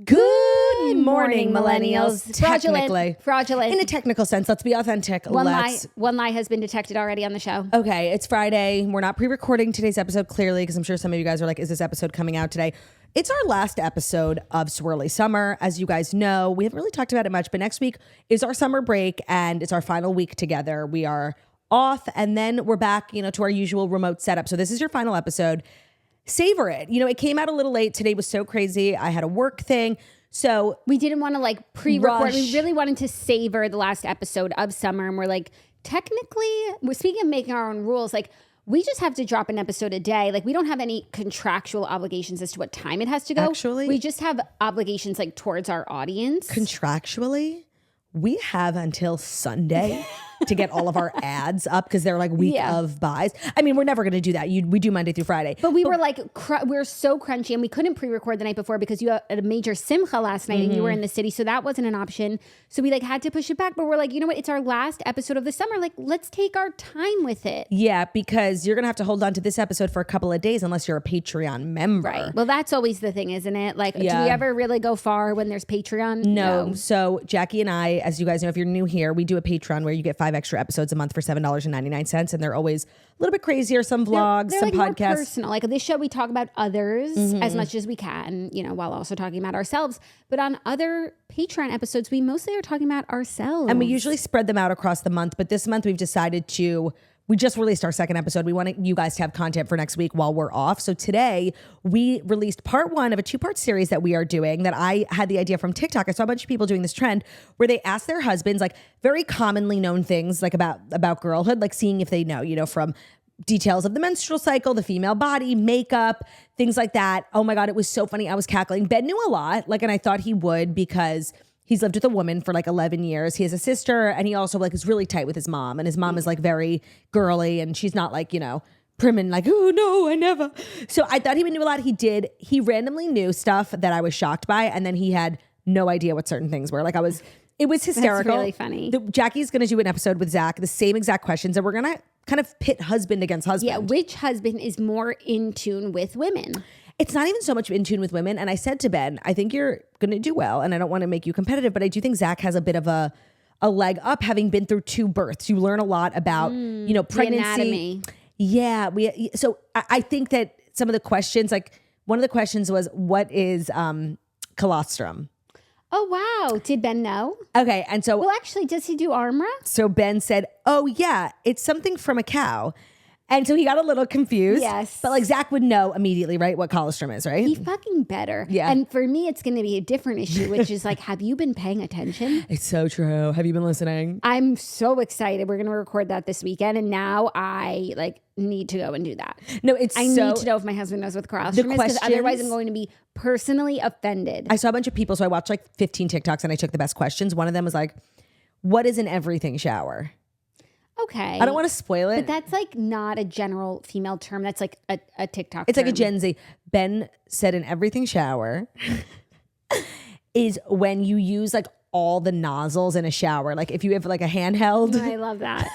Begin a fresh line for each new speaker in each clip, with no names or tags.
Good morning, millennials.
Fraudulent.
In a technical sense, let's be authentic.
One lie has been detected already on the show.
Okay, it's Friday. We're not pre-recording today's episode, clearly, because I'm sure some of you guys are like, is this episode coming out today? It's our last episode of Swirly Summer. As you guys know, we haven't really talked about it much, but next week is our summer break, and it's our final week together. We are off, and then we're back, to our usual remote setup. So this is your final episode. Savor it. It came out a little late. Today was so crazy. I had a work thing. So
we didn't want to pre-record.
Rush.
We really wanted to savor the last episode of summer. And we're technically, we're speaking of making our own rules, we just have to drop an episode a day. We don't have any contractual obligations as to what time it has to go.
Actually,
we just have obligations towards our audience.
Contractually, we have until Sunday to get all of our ads up because they're week of buys. I mean, we're never going to do that. We do Monday through Friday.
But we were we were so crunchy, and we couldn't pre-record the night before because you had a major simcha last night and you were in the city. So that wasn't an option. So we had to push it back. But we're you know what? It's our last episode of the summer. Let's take our time with it.
Yeah, because you're going to have to hold on to this episode for a couple of days unless you're a Patreon member.
Right. Well, that's always the thing, isn't it? Do we ever really go far when there's Patreon?
No. So Jackie and I, as you guys know, if you're new here, we do a Patreon where you get 5 extra episodes a month for $7.99, and they're always a little bit crazier. Some vlogs,
they're
some podcasts.
More personal. This show, we talk about others as much as we can, while also talking about ourselves. But on other Patreon episodes, we mostly are talking about ourselves.
And we usually spread them out across the month. But this month we've decided we just released our second episode. We want you guys to have content for next week while we're off. So today we released part 1 of a 2-part series that we are doing that I had the idea from TikTok. I saw a bunch of people doing this trend where they ask their husbands very commonly known things about girlhood, seeing if they know, from details of the menstrual cycle, the female body, makeup, things like that. Oh my God, it was so funny. I was cackling. Ben knew a lot, and I thought he would because he's lived with a woman for 11 years. He has a sister, and he also is really tight with his mom. And his mom is very girly, and she's not prim and oh no, I never. So I thought he would know a lot. He did. He randomly knew stuff that I was shocked by, and then he had no idea what certain things were. It was hysterical.
That's really funny.
Jackie's going to do an episode with Zach, the same exact questions, and we're going to kind of pit husband against husband.
Yeah, which husband is more in tune with women?
It's not even so much in tune with women. And I said to Ben, I think you're going to do well, and I don't want to make you competitive, but I do think Zach has a bit of a leg up having been through 2 births. You learn a lot about, pregnancy.
The anatomy.
Yeah. So I think that some of the questions, one of the questions was, what is colostrum?
Oh, wow. Did Ben know?
Okay. And so,
well, actually, does he do armra?
So Ben said, oh yeah, it's something from a cow. And so he got a little confused.
Yes.
But Zach would know immediately, right, what colostrum is, right?
He fucking better.
Yeah.
And for me, it's going to be a different issue, which is have you been paying attention?
It's so true. Have you been listening?
I'm so excited. We're going to record that this weekend. And now I need to go and do that.
No,
I need to know if my husband knows what colostrum is, because otherwise I'm going to be personally offended.
I saw a bunch of people. So I watched 15 TikToks and I took the best questions. One of them was what is an everything shower?
Okay.
I don't want to spoil it.
But that's not a general female term. That's a TikTok
It's
term.
a Gen Z. Ben said an everything shower is when you use all the nozzles in a shower. If you have a handheld.
I love that.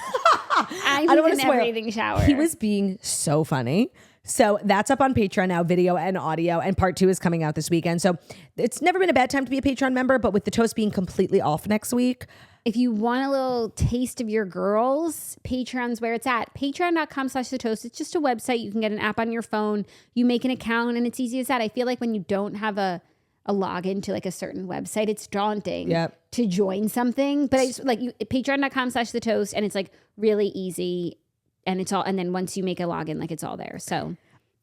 I
don't want
an
to spoil.
Everything shower.
He was being so funny. So that's up on Patreon now, video and audio, and part 2 is coming out this weekend. So it's never been a bad time to be a Patreon member, but with the toast being completely off next week.
If you want a little taste of your girls, Patreon's where it's at. Patreon.com/thetoast. It's just a website. You can get an app on your phone. You make an account, and it's easy as that. I feel when you don't have a login to a certain website, it's daunting to join something. But I just Patreon.com/thetoast, and it's really easy. And it's all, and then once you make a login, it's all there. So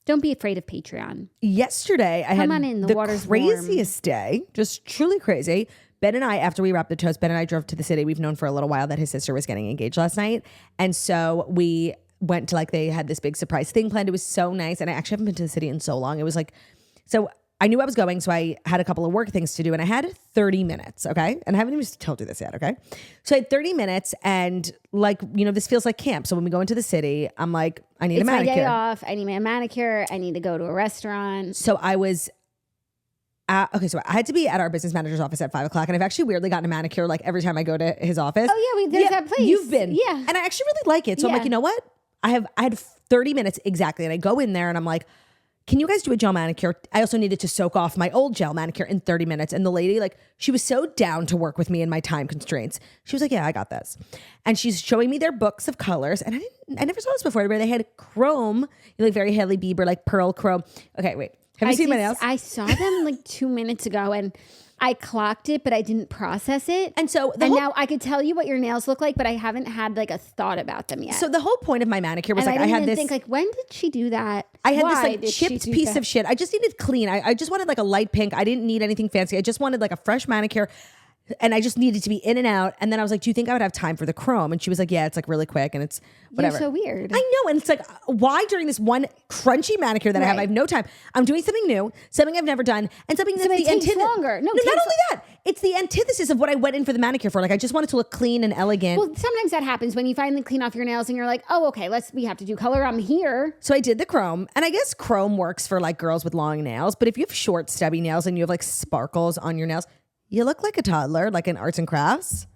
don't be afraid of Patreon.
Yesterday, I had the craziest day, just truly crazy. Ben and I, after we wrapped the toast, Ben and I drove to the city. We've known for a little while that his sister was getting engaged last night. And so we went to they had this big surprise thing planned. It was so nice. And I actually haven't been to the city in so long. It was so I knew I was going, so I had a couple of work things to do, and I had 30 minutes, okay? And I haven't even told you this yet, okay? So I had 30 minutes, and this feels like camp. So when we go into the city, I'm I need a manicure.
It's my day off. I need my manicure. I need to go to a restaurant.
So I was so I had to be at our business manager's office at 5 o'clock, and I've actually weirdly gotten a manicure every time I go to his office.
Oh yeah, there's that place.
You've been,
yeah,
and I actually really like it. So I'm you know what? I had 30 minutes exactly, and I go in there, and I'm can you guys do a gel manicure? I also needed to soak off my old gel manicure in 30 minutes. And the lady, like, she was so down to work with me in my time constraints. She was like, yeah, I got this. And she's showing me their books of colors. And I never saw this before, but they had chrome, like very Hailey Bieber, like pearl chrome. Okay, wait. Have you seen my nails?
I saw them like 2 minutes ago and I clocked it, but I didn't process it.
And so
now I could tell you what your nails look like, but I haven't had like a thought about them yet.
So the whole point of my manicure was
and
like
I
had
didn't
this
think like, when did she do that?
I had
Why
this like chipped piece of shit. I just needed clean. I just wanted like a light pink. I didn't need anything fancy. I just wanted like a fresh manicure. And I just needed to be in and out. And then I was like, do you think I would have time for the chrome? And she was like, yeah, it's like really quick and it's whatever.
You're so weird.
I know. And it's like, why during this one crunchy manicure that I have no time? I'm doing something new, something I've never done, and something that's the
takes longer. No,
not only that, it's the antithesis of what I went in for the manicure for. Like, I just wanted to look clean and elegant.
Well, sometimes that happens when you finally clean off your nails and you're like, oh, okay, we have to do color. I'm here.
So I did the chrome, and I guess chrome works for like girls with long nails. But if you have short, stubby nails and you have like sparkles on your nails, you look like a toddler, like in arts and crafts.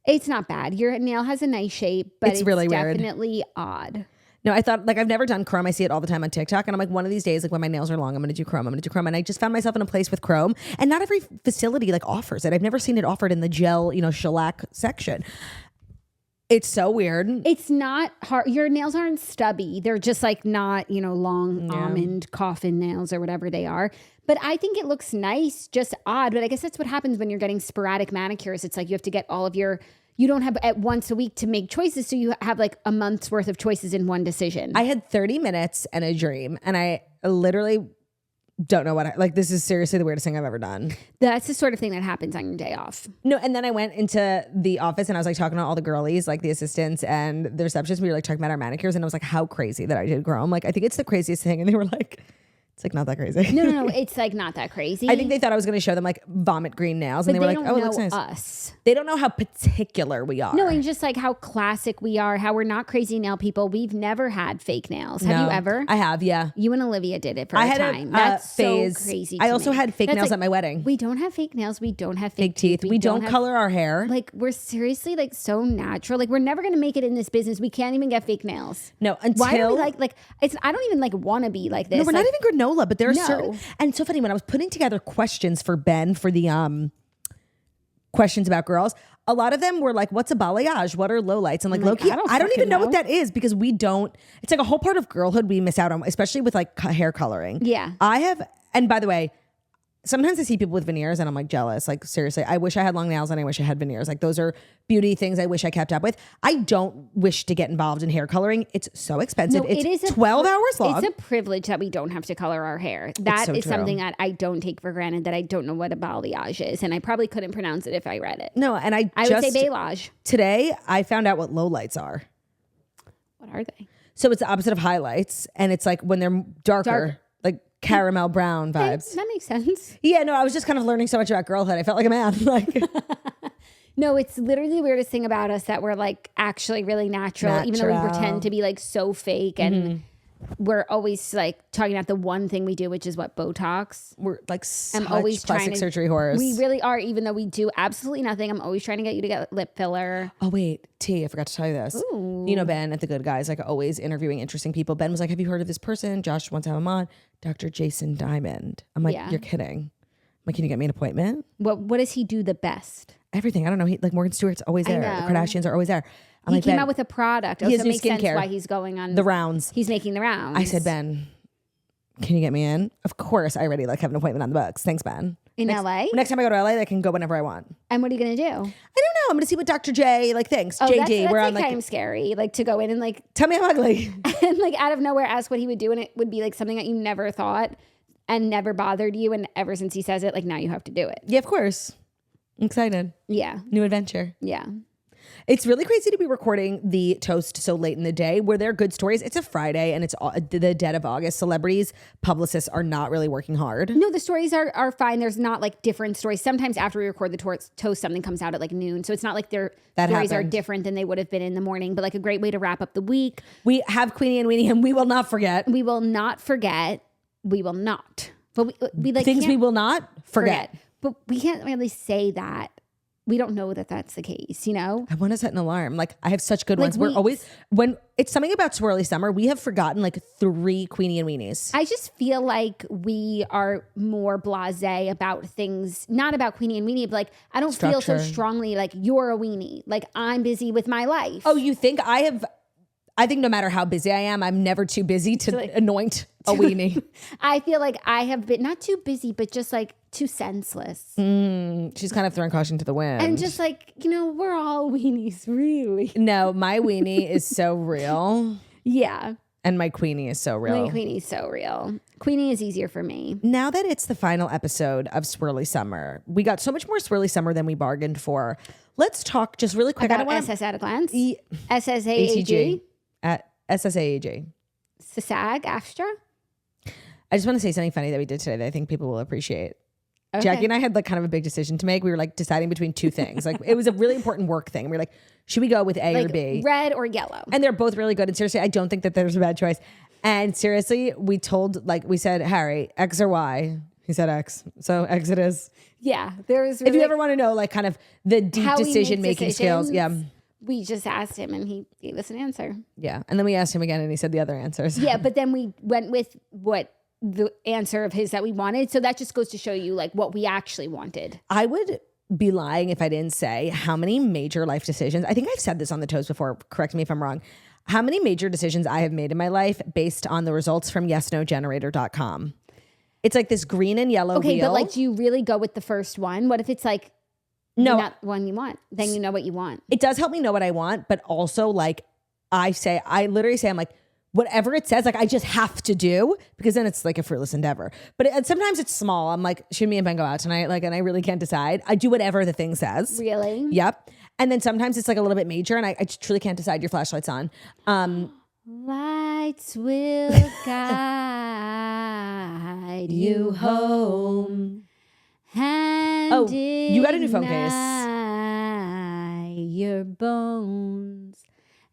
It's not bad. Your nail has a nice shape, but it's really definitely odd.
No, I thought, like, I've never done chrome. I see it all the time on TikTok. And I'm like, one of these days, like when my nails are long, I'm going to do chrome. And I just found myself in a place with chrome. And not every facility like offers it. I've never seen it offered in the gel, shellac section. It's so weird.
It's not hard. Your nails aren't stubby. They're just like not, long almond coffin nails or whatever they are. But I think it looks nice, just odd. But I guess that's what happens when you're getting sporadic manicures. It's like you have to get all of you don't have at once a week to make choices. So you have like a month's worth of choices in one decision.
I had 30 minutes and a dream. And I literally don't know this is seriously the weirdest thing I've ever done.
That's the sort of thing that happens on your day off.
No, and then I went into the office and I was like talking to all the girlies, like the assistants and the receptionists. We were like talking about our manicures and I was like, how crazy that I did chrome. Like, I think it's the craziest thing. And they were like, it's like not that crazy.
No. It's like not that crazy.
I think they thought I was going to show them like vomit green nails. And they were like, oh, it looks nice.
Us.
They don't know how particular we are.
No, and just like how classic we are, how we're not crazy nail people. We've never had fake nails. Have you ever?
I have, yeah.
You and Olivia did it for a time. That's phase. So crazy.
I also had fake nails at my wedding.
We don't have fake nails. We don't have fake
teeth. We don't color our hair.
Like, we're seriously like so natural. Like, we're never going to make it in this business. We can't even get fake nails.
No, until.
Why do we like it's, I don't even like want to be like this.
No, we're not even granola, but there are certain. And it's so funny when I was putting together questions for Ben for the questions about girls, a lot of them were like, what's a balayage? What are lowlights? And like, low-key, I don't even know what that is because we don't, it's like a whole part of girlhood we miss out on, especially with like hair coloring.
Yeah.
And by the way, sometimes I see people with veneers and I'm like jealous. Like, seriously, I wish I had long nails and I wish I had veneers. Like, those are beauty things I wish I kept up with. I don't wish to get involved in hair coloring. It's so expensive. It's 12 hours long.
It's a privilege that we don't have to color our hair. That is something that I don't take for granted, that I don't know what a balayage is. And I probably couldn't pronounce it if I read it.
No, and I
would say balayage.
Today, I found out what lowlights are.
What are they?
So it's the opposite of highlights. And it's like when they're darker. Like caramel brown vibes.
That makes sense.
Yeah, no, I was just kind of learning so much about girlhood. I felt like a man. Like,
no, it's literally the weirdest thing about us that we're like actually really natural. Even though we pretend to be like so fake and we're always like talking about the one thing we do, which is what, Botox.
We're like such plastic surgery horrors.
We really are, even though we do absolutely nothing. I'm always trying to get you to get lip filler.
Oh wait, I forgot to tell you this.
Ooh.
You know Ben at The Good Guys, like always interviewing interesting people. Ben was like, have you heard of this person? Josh wants to have him on. Dr. Jason Diamond. I'm like, you're kidding. I'm like, can you get me an appointment?
What does he do the best?
Everything. I don't know. He, like Morgan Stewart's always there. The Kardashians are always there.
He came out with a product.
He has new
makes sense
skincare.
why he's going on
the rounds.
He's making the rounds.
I said, Ben, can you get me in? Of course, I already like have an appointment on the books. Thanks, Ben.
In LA?
Next time I go to LA, I can go whenever I want.
And what are you gonna do? I don't know.
I'm gonna see what Dr. J thinks.
Oh,
JD.
That's kind of scary. Like to go in and like
tell me I'm ugly.
And like out of nowhere ask what he would do, and it would be like something that you never thought and never bothered you, and ever since he says it, like now you have to do it.
Yeah, of course. I'm excited.
Yeah.
New adventure.
Yeah.
It's really crazy to be recording the toast so late in the day. Were there good stories? It's a Friday and it's the dead of August. Celebrities, publicists are not really working hard.
No, the stories are fine. There's not like different stories. Sometimes after we record the toast, something comes out at like noon. So it's not like their stories are different than they would have been in the morning, but like a great way to wrap up the week.
We have Queenie and Weenie and we will not forget.
We will not forget. We will not. But we like
things we will not forget.
But we can't really say that we don't know that that's the case, you know?
I want to set an alarm. Like I have such good
Like
ones. We're
weeks.
always, when it's something about Swirly Summer, we have forgotten like 3 Queenie and Weenies.
I just feel like we are more blasé about things, not about Queenie and Weenie, but like I don't feel so
Structure.
strongly like you're a weenie. Like I'm busy with my life.
Oh, you think I think no matter how busy I am, I'm never too busy to anoint a weenie.
I feel like I have been not too busy, but just like too senseless.
She's kind of throwing caution to the wind.
And just like, you know, we're all weenies, really.
No, my weenie is so real.
Yeah.
And my Queenie is so real.
My Queenie's so real. Queenie is easier for me.
Now that it's the final episode of Swirly Summer, we got so much more Swirly Summer than we bargained for. Let's talk just really quick.
About SS at a glance. SSAAG.
At SSAAG.
SAG AFTRA.
I just want to say something funny that we did today that I think people will appreciate.
Okay.
Jackie and I had like kind of a big decision to make. We were like deciding between 2 things. Like it was a really important work thing. We were like, should we go with A or
Like
B?
red or yellow.
And they're both really good. And seriously, I don't think that there's a bad choice. And seriously, we said, Harry, X or Y? He said X. So X it is.
Yeah. There's really,
If you ever want to know like kind of the deep
how we make
decision-making skills. Yeah.
we just asked him and he gave us an answer.
Yeah. And then we asked him again and he said the other answers.
Yeah, but then we went with what the answer of his that we wanted. So that just goes to show you like what we actually wanted.
I would be lying if I didn't say how many major life decisions. I think I've said this on the toast before. Correct me if I'm wrong. How many major decisions I have made in my life based on the results from yesnogenerator.com. It's like this green and yellow
Okay,
wheel.
but like, do you really go with the first one? What if it's like
No.
not one you want? Then you know what you want.
It does help me know what I want, but also like I literally say, I'm like, whatever it says, like I just have to do, because then it's like a fruitless endeavor. But sometimes it's small. I'm like, should me and Ben go out tonight? Like, and I really can't decide. I do whatever the thing says.
Really?
Yep. And then sometimes it's like a little bit major and I just truly can't decide. Your flashlight's on.
Lights will guide you home.
Oh, you got a new phone case.
Your bones,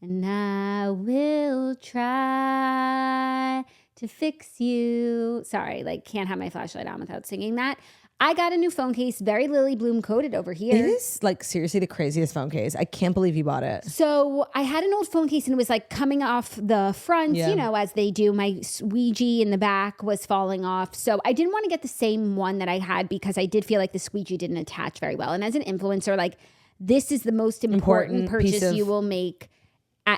and I will try to fix you. Sorry, like can't have my flashlight on without singing that. I got a new phone case, very Lily Bloom coated over here.
It is like seriously the craziest phone case. I can't believe you bought it.
So I had an old phone case and it was like coming off the front,
Yeah.
you know, as they do. My squeegee in the back was falling off. So I didn't want to get the same one that I had because I did feel like the squeegee didn't attach very well. And as an influencer, like this is the most important
piece
purchase
of-
you will make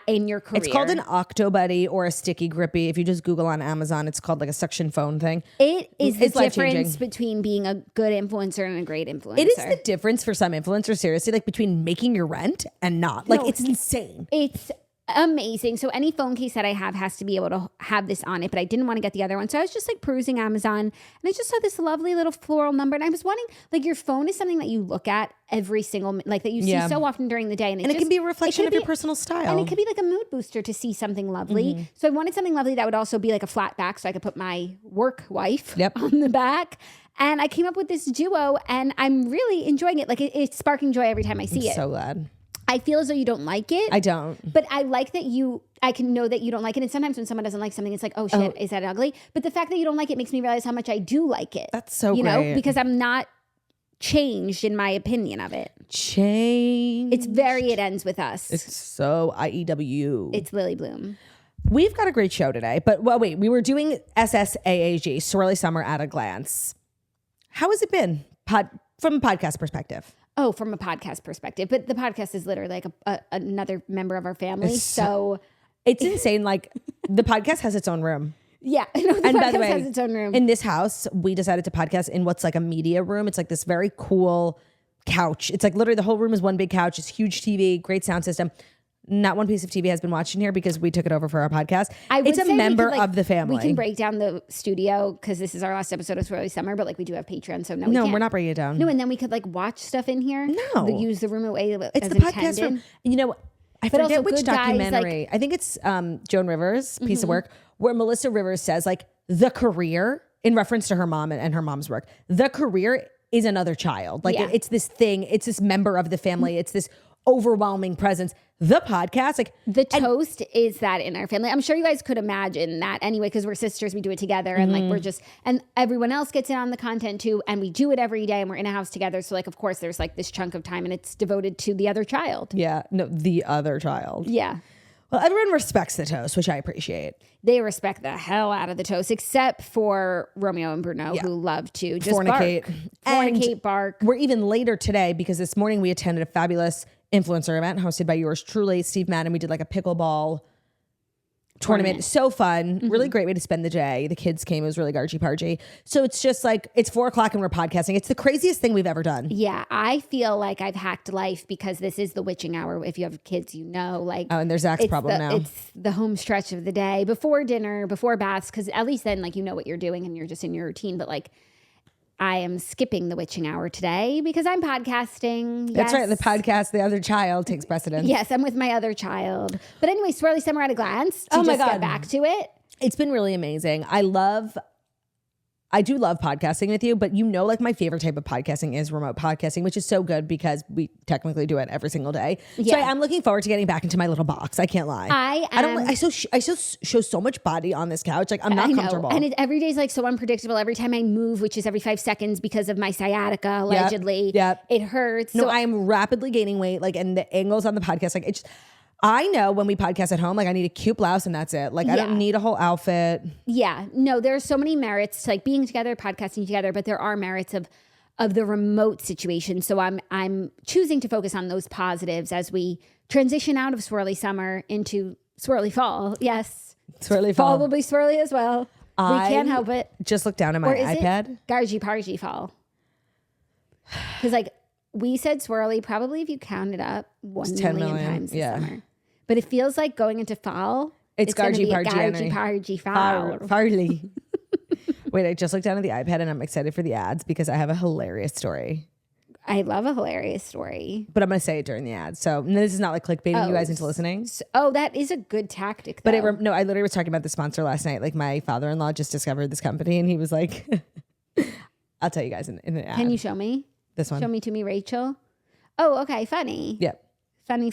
in your career.
It's called an Octobuddy or a Sticky Grippy. If you just Google on Amazon, it's called like a suction phone thing.
It is the
It's life-changing.
difference between being a good influencer and a great influencer.
It is the difference for some influencers, seriously, like between making your rent and not. Like
No.
it's insane.
It's amazing. So any phone case that I have has to be able to have this on it, but I didn't want to get the other one. So I was just like perusing Amazon and I just saw this lovely little floral number and I was wanting, like your phone is something that you look at every single, like that you see so often during the day. And
it can be a reflection of your personal style.
And it could be like a mood booster to see something lovely. So I wanted something lovely that would also be like a flat back so I could put my work wife on the back. And I came up with this duo and I'm really enjoying it. Like it's sparking joy every time I see it.
So glad.
I feel as though you don't like it.
I don't.
But I like that I can know that you don't like it. And sometimes when someone doesn't like something, it's like, oh shit, is that ugly? But the fact that you don't like it makes me realize how much I do like it.
That's so
you
great.
know, because I'm not changed in my opinion of it.
Change.
It ends with us.
It's so IEW.
It's Lily Bloom.
We've got a great show today, but wait, we were doing SSAAG, Swirly Summer at a Glance. How has it been from a podcast perspective?
Oh, from a podcast perspective. But the podcast is literally like another member of our family.
It's insane. Like the podcast has its own room.
Yeah. No, the
And by
podcast
the way,
has its own room.
in this house, we decided to podcast in what's like a media room. It's like this very cool couch. It's like literally the whole room is one big couch. It's huge TV, great sound system. Not one piece of TV has been watched in here because we took it over for our podcast. It's a member of the family.
We can break down the studio because this is our last episode of Swirly Summer, but like we do have Patreon, so
No,
we can't.
we're not breaking it down.
No, and then we could like watch stuff in here.
No.
Use the room away
It's
as
the
intended.
podcast room. You know, I
But
forget
also
which
good guys,
documentary. I think it's Joan Rivers' piece of work where Melissa Rivers says like the career in reference to her mom and her mom's work. The career is another child. Like
Yeah.
it's this thing. It's this member of the family. It's this overwhelming presence. The podcast, like
the toast is that in our family. I'm sure you guys could imagine that anyway, because we're sisters, we do it together, and like we're just, and everyone else gets in on the content too, and we do it every day, and we're in a house together. So like, of course, there's like this chunk of time, and it's devoted to the other child.
Yeah, no, the other child.
Yeah.
Well, everyone respects the toast, which I appreciate.
They respect the hell out of the toast, except for Romeo and Bruno, who love to just
fornicate.
Fornicate, bark.
We're even later today because this morning we attended a fabulous influencer event hosted by yours truly, Steve Madden. We did like a pickleball tournament. So fun. Really great way to spend the day. The kids came. It was really gargy-pargy. So it's just like, it's 4:00 and we're podcasting. It's the craziest thing we've ever done.
Yeah, I feel like I've hacked life because this is the witching hour. If you have kids, you know, like.
Oh, and there's Zach's problem now.
It's the home stretch of the day, before dinner, before baths, because at least then like you know what you're doing and you're just in your routine. But like, I am skipping the witching hour today because I'm podcasting.
That's right. The podcast, the other child takes precedence.
Yes, I'm with my other child. But anyway, Swirly Summer at a glance. To
Oh my
just
God.
get back to it.
It's been really amazing. I do love podcasting with you, but you know, like my favorite type of podcasting is remote podcasting, which is so good because we technically do it every single day.
Yeah.
So I'm looking forward to getting back into my little box. I can't lie. I show so much body on this couch. Like I'm not comfortable.
And every day is like so unpredictable. Every time I move, which is every 5 seconds because of my sciatica, allegedly, it hurts.
No, I am rapidly gaining weight. Like, and the angles on the podcast, like it's. I know when we podcast at home, like I need a cute blouse and that's it. Like I don't need a whole outfit.
Yeah, no, there's so many merits to like being together, podcasting together, but there are merits of the remote situation. So I'm choosing to focus on those positives as we transition out of swirly summer into swirly fall. Yes,
Swirly fall
will be swirly as well. We can't help it.
Just look down at my iPad.
Gargy pargy fall. Because like we said swirly, probably if you count it up 1 million times this summer. But it feels like going into fall.
It's gargy
pargy fall.
Farley. Wait, I just looked down at the iPad and I'm excited for the ads because I have a hilarious story.
I love a hilarious story.
But I'm going to say it during the ads. So this is not like clickbaiting you guys into listening.
That is a good tactic, though.
But I literally was talking about the sponsor last night. Like my father-in-law just discovered this company and he was like, I'll tell you guys in the ad.
Can you show me?
This one.
Show me to me, Rachel. Oh, okay. Funny.
Yep.
Funny.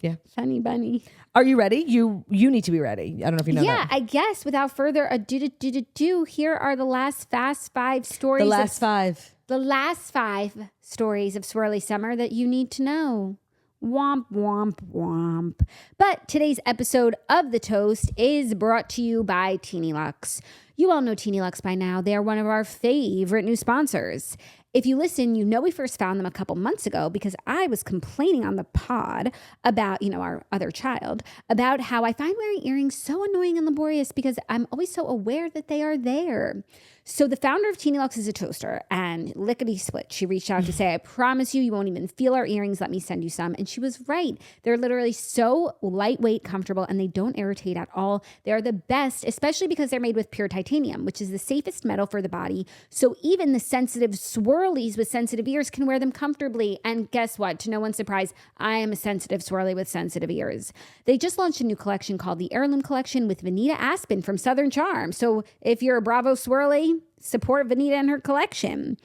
Yeah.
Funny bunny.
Are you ready? You need to be ready. I don't know if you know that.
Yeah, I guess without further ado, here are the last fast 5 stories.
The last 5.
The last 5 stories of Swirly Summer that you need to know. Womp, womp, womp. But today's episode of The Toast is brought to you by Teeny Lux. You all know Teeny Lux by now. They are one of our favorite new sponsors. If you listen, you know we first found them a couple months ago because I was complaining on the pod about, our other child, about how I find wearing earrings so annoying and laborious because I'm always so aware that they are there. So the founder of Teeny Lux is a toaster, and lickety split, she reached out to say, I promise you won't even feel our earrings. Let me send you some. And she was right. They're literally so lightweight, comfortable, and they don't irritate at all. They are the best, especially because they're made with pure titanium, which is the safest metal for the body. So even the sensitive swirlies with sensitive ears can wear them comfortably. And guess what? To no one's surprise, I am a sensitive swirly with sensitive ears. They just launched a new collection called the Heirloom Collection with Vanita Aspen from Southern Charm. So if you're a Bravo swirly, support Vanita and her collection.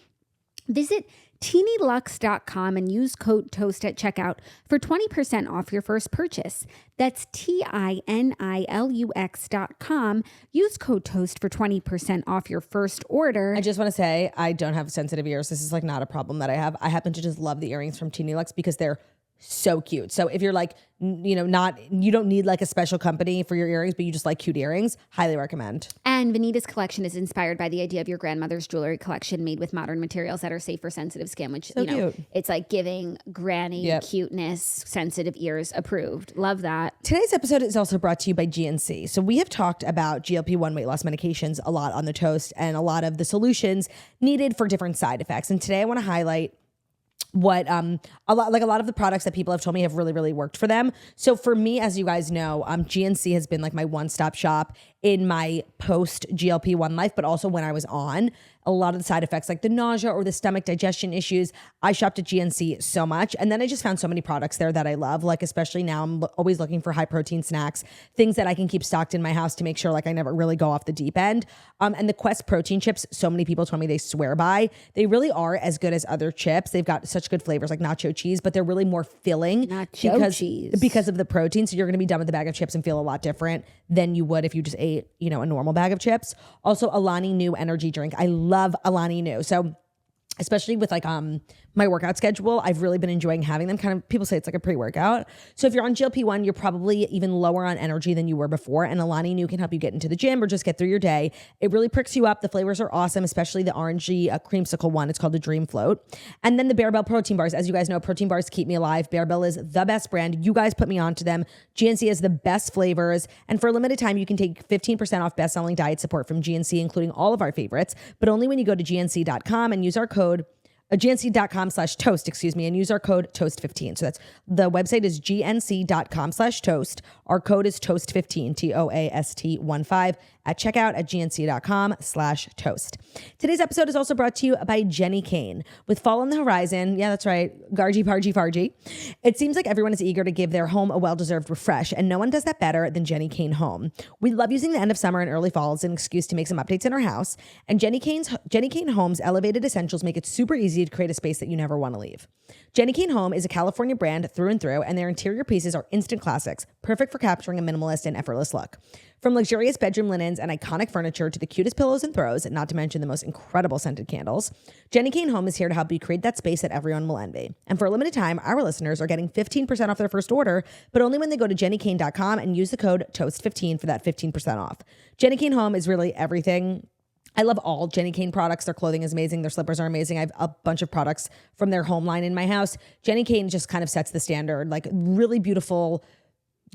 Visit teenylux.com and use code TOAST at checkout for 20% off your first purchase. That's TINILUX.com. Use code TOAST for 20% off your first order.
I just want to say I don't have sensitive ears. This is like not a problem that I have. I happen to just love the earrings from Teeny Lux because they're so cute. So if you're like, you don't need like a special company for your earrings, but you just like cute earrings, highly recommend.
And Vanita's collection is inspired by the idea of your grandmother's jewelry collection made with modern materials that are safe for sensitive skin, which,
cute.
It's like giving granny cuteness, sensitive ears approved. Love that.
Today's episode is also brought to you by GNC. So we have talked about GLP-1 weight loss medications a lot on the toast and a lot of the solutions needed for different side effects. And today I want to highlight what a lot of the products that people have told me have really, really worked for them. So for me, as you guys know, GNC has been like my one-stop shop in my post GLP-1 life, but also when I was on. A lot of the side effects like the nausea or the stomach digestion issues, I shopped at GNC so much. And then I just found so many products there that I love. Like especially now I'm always looking for high protein snacks, things that I can keep stocked in my house to make sure like I never really go off the deep end. And the Quest protein chips, so many people told me they swear by. They really are as good as other chips. They've got such such good flavors like nacho cheese, but they're really more filling
cheese
because of the protein. So you're going to be done with the bag of chips and feel a lot different than you would if you just ate, you know, a normal bag of chips. Also, Alani Nu energy drink. I love Alani Nu. So especially with like my workout schedule, I've really been enjoying having them. Kind of, people say it's like a pre-workout. So if you're on GLP-1, you're probably even lower on energy than you were before. And Alani Nu can help you get into the gym or just get through your day. It really pricks you up. The flavors are awesome, especially the orangey creamsicle one. It's called the Dream Float. And then the Bear Bell protein bars. As you guys know, protein bars keep me alive. Bear Bell is the best brand. You guys put me onto them. GNC has the best flavors. And for a limited time, you can take 15% off best-selling diet support from GNC, including all of our favorites, but only when you go to gnc.com and use our code gnc.com/toast, and use our code toast15. So that's, the website is gnc.com/toast. Our code is toast15, TOAST15 at checkout at gnc.com/toast. Today's episode is also brought to you by Jenny Kane. With fall on the horizon, yeah, that's right, Gargy Pargy Fargy, it seems like everyone is eager to give their home a well-deserved refresh, and no one does that better than Jenny Kane Home. We love using the end of summer and early fall as an excuse to make some updates in our house, and Jenny Kane Home's elevated essentials make it super easy to create a space that you never want to leave. Jenny Kane Home is a California brand through and through, and their interior pieces are instant classics, perfect for capturing a minimalist and effortless look. From luxurious bedroom linens and iconic furniture to the cutest pillows and throws, not to mention the most incredible scented candles, Jenny Kane Home is here to help you create that space that everyone will envy. And for a limited time, our listeners are getting 15% off their first order, but only when they go to jennykane.com and use the code TOAST15 for that 15% off. Jenny Kane Home is really everything. I love all Jenny Kane products. Their clothing is amazing. Their slippers are amazing. I have a bunch of products from their home line in my house. Jenny Kane just kind of sets the standard, like really beautiful,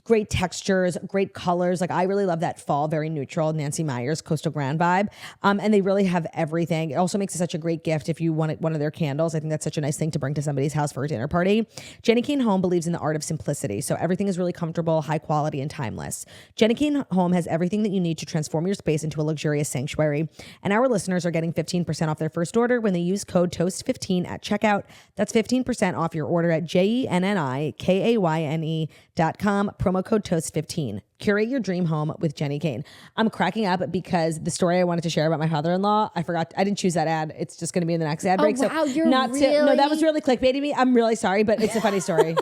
great textures, great colors. Like I really love that fall, very neutral Nancy Meyers Coastal Grand vibe. And they really have everything. It also makes it such a great gift if you want one of their candles. I think that's such a nice thing to bring to somebody's house for a dinner party. Jenny Kane Home believes in the art of simplicity. So everything is really comfortable, high quality, and timeless. Jenny Kane Home has everything that you need to transform your space into a luxurious sanctuary. And our listeners are getting 15% off their first order when they use code TOAST15 at checkout. That's 15% off your order at JENNIKAYNE.com. Promo code TOAST15. Curate your dream home with Jenny Kane. I'm cracking up because the story I wanted to share about my father-in-law, I didn't choose that ad. It's just going to be in the next ad break.
Wow,
so no, that was really clickbaiting me. I'm really sorry, but it's a funny story.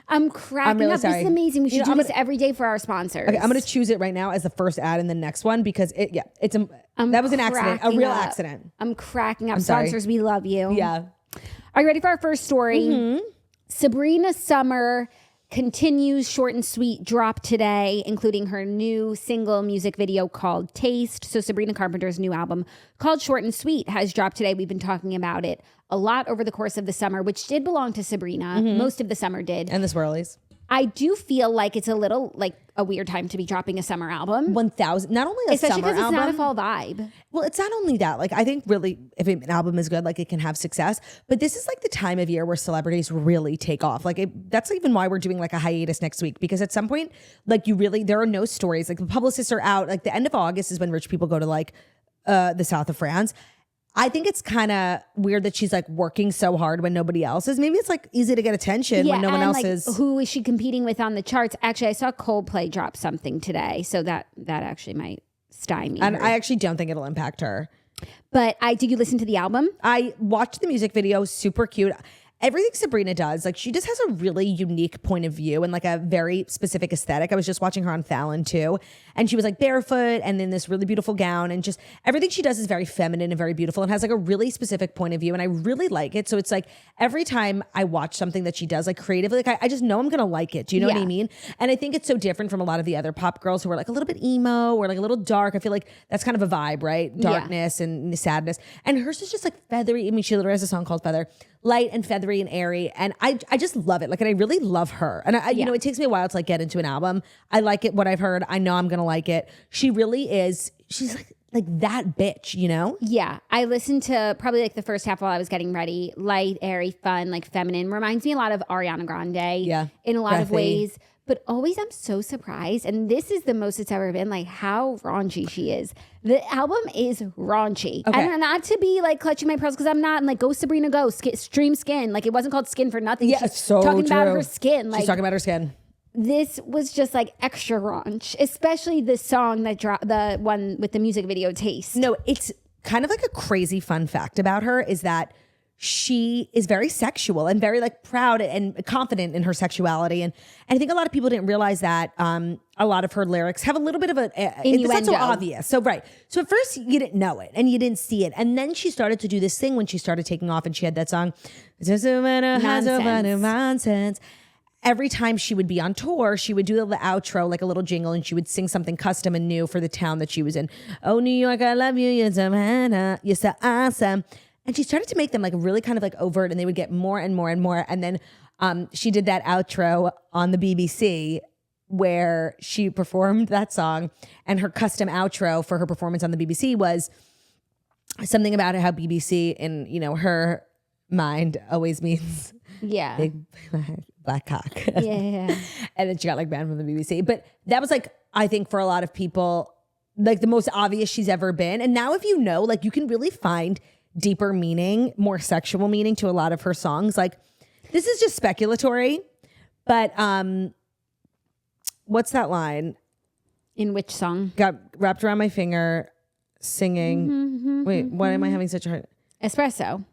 I'm cracking
really
up.
sorry.
This is amazing. We should do this every day for our sponsors.
Okay, I'm going to choose it right now as the first ad in the next one because that was an accident, a real accident.
I'm cracking up. Sponsors, we love you.
Yeah.
Are you ready for our first story?
Mm-hmm.
Sabrina Summer continues short and sweet drop today, including her new single music video called Taste. So Sabrina Carpenter's new album called Short and Sweet has dropped today. We've been talking about it a lot over the course of the summer, which did belong to Sabrina. Mm-hmm. Most of the summer did.
And the Swirlies.
I do feel like it's a little like a weird time to be dropping a summer album.
1,000. Not only a
especially
summer album.
Especially because it's not a fall vibe.
Well, it's not only that. Like, I think really if an album is good, like it can have success. But this is like the time of year where celebrities really take off. Like that's even why we're doing like a hiatus next week. Because at some point, like there are no stories. Like the publicists are out. Like the end of August is when rich people go to like the south of France. I think it's kind of weird that she's like working so hard when nobody else is. Maybe it's like easy to get attention when no one else is.
Who is she competing with on the charts? Actually, I saw Coldplay drop something today, so that actually might stymie
and
her.
I actually don't think it'll impact her.
But did you listen to the album?
I watched the music video. Super cute. Everything Sabrina does, like she just has a really unique point of view and like a very specific aesthetic. I was just watching her on Fallon too. And she was like barefoot and in this really beautiful gown, and just everything she does is very feminine and very beautiful and has like a really specific point of view. And I really like it. So it's like every time I watch something that she does like creatively, like I just know I'm going to like it. Do you know what I mean? And I think it's so different from a lot of the other pop girls who are like a little bit emo or like a little dark. I feel like that's kind of a vibe, right? Darkness and sadness. And hers is just like feathery. I mean, she literally has a song called Feather. Light and feathery and airy, and I just love it. Like, and I really love her. And you know, it takes me a while to like get into an album. I like it. What I've heard, I know I'm gonna like it. She really is. She's like that bitch, you know?
Yeah, I listened to probably like the first half while I was getting ready. Light, airy, fun, like feminine. Reminds me a lot of Ariana Grande.
Yeah,
in a lot of ways. But always I'm so surprised, and this is the most it's ever been, like how raunchy she is. The album is raunchy.
Okay.
And not to be like clutching my pearls because I'm not, and like go Sabrina go, stream Skin. Like it wasn't called Skin for nothing.
Yeah,
She's
so
talking
true.
about her skin. Like,
she's talking about her skin.
This was just like extra raunch, especially the song that dropped, the one with the music video Taste.
No, it's kind of like a crazy fun fact about her is that she is very sexual and very like proud and confident in her sexuality. And I think a lot of people didn't realize that a lot of her lyrics have a little bit of it's not so obvious. So right. So at first you didn't know it and you didn't see it. And then she started to do this thing when she started taking off and she had that song, Nonsense. Every time she would be on tour, she would do the outro, like a little jingle, and she would sing something custom and new for the town that she was in. Oh, New York, I love you. You're so, you're so awesome. And she started to make them like really kind of like overt, and they would get more and more and more. And then she did that outro on the BBC where she performed that song, and her custom outro for her performance on the BBC was something about how BBC in, you know, her mind always means big black cock.
Yeah.
And then she got like banned from the BBC. But that was like, I think for a lot of people, like the most obvious she's ever been. And now if you know, like you can really find deeper meaning, more sexual meaning to a lot of her songs. Like this is just speculatory, but what's that line?
In which song?
Got wrapped around my finger, singing. Wait, why am I having such a hard?
Espresso.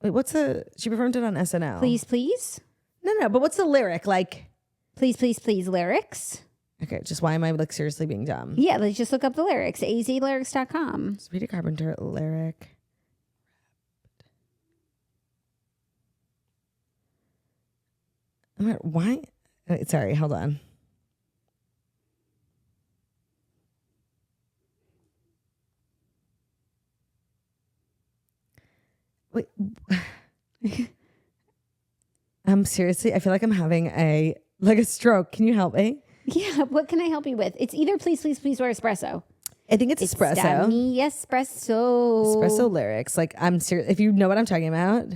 Wait, she performed it on SNL.
Please, please.
No, but what's the lyric? Like,
please, please, please lyrics.
Okay, just why am I like seriously being dumb?
Yeah, let's just look up the lyrics. azlyrics.com.
Sabrina Carpenter lyric. Why? Sorry, hold on. Wait. Seriously, I feel like I'm having a stroke. Can you help me?
Yeah, what can I help you with? It's either please, please, please or espresso.
I think it's espresso.
Stabby espresso.
Espresso lyrics. Like, I'm serious. If you know what I'm talking about.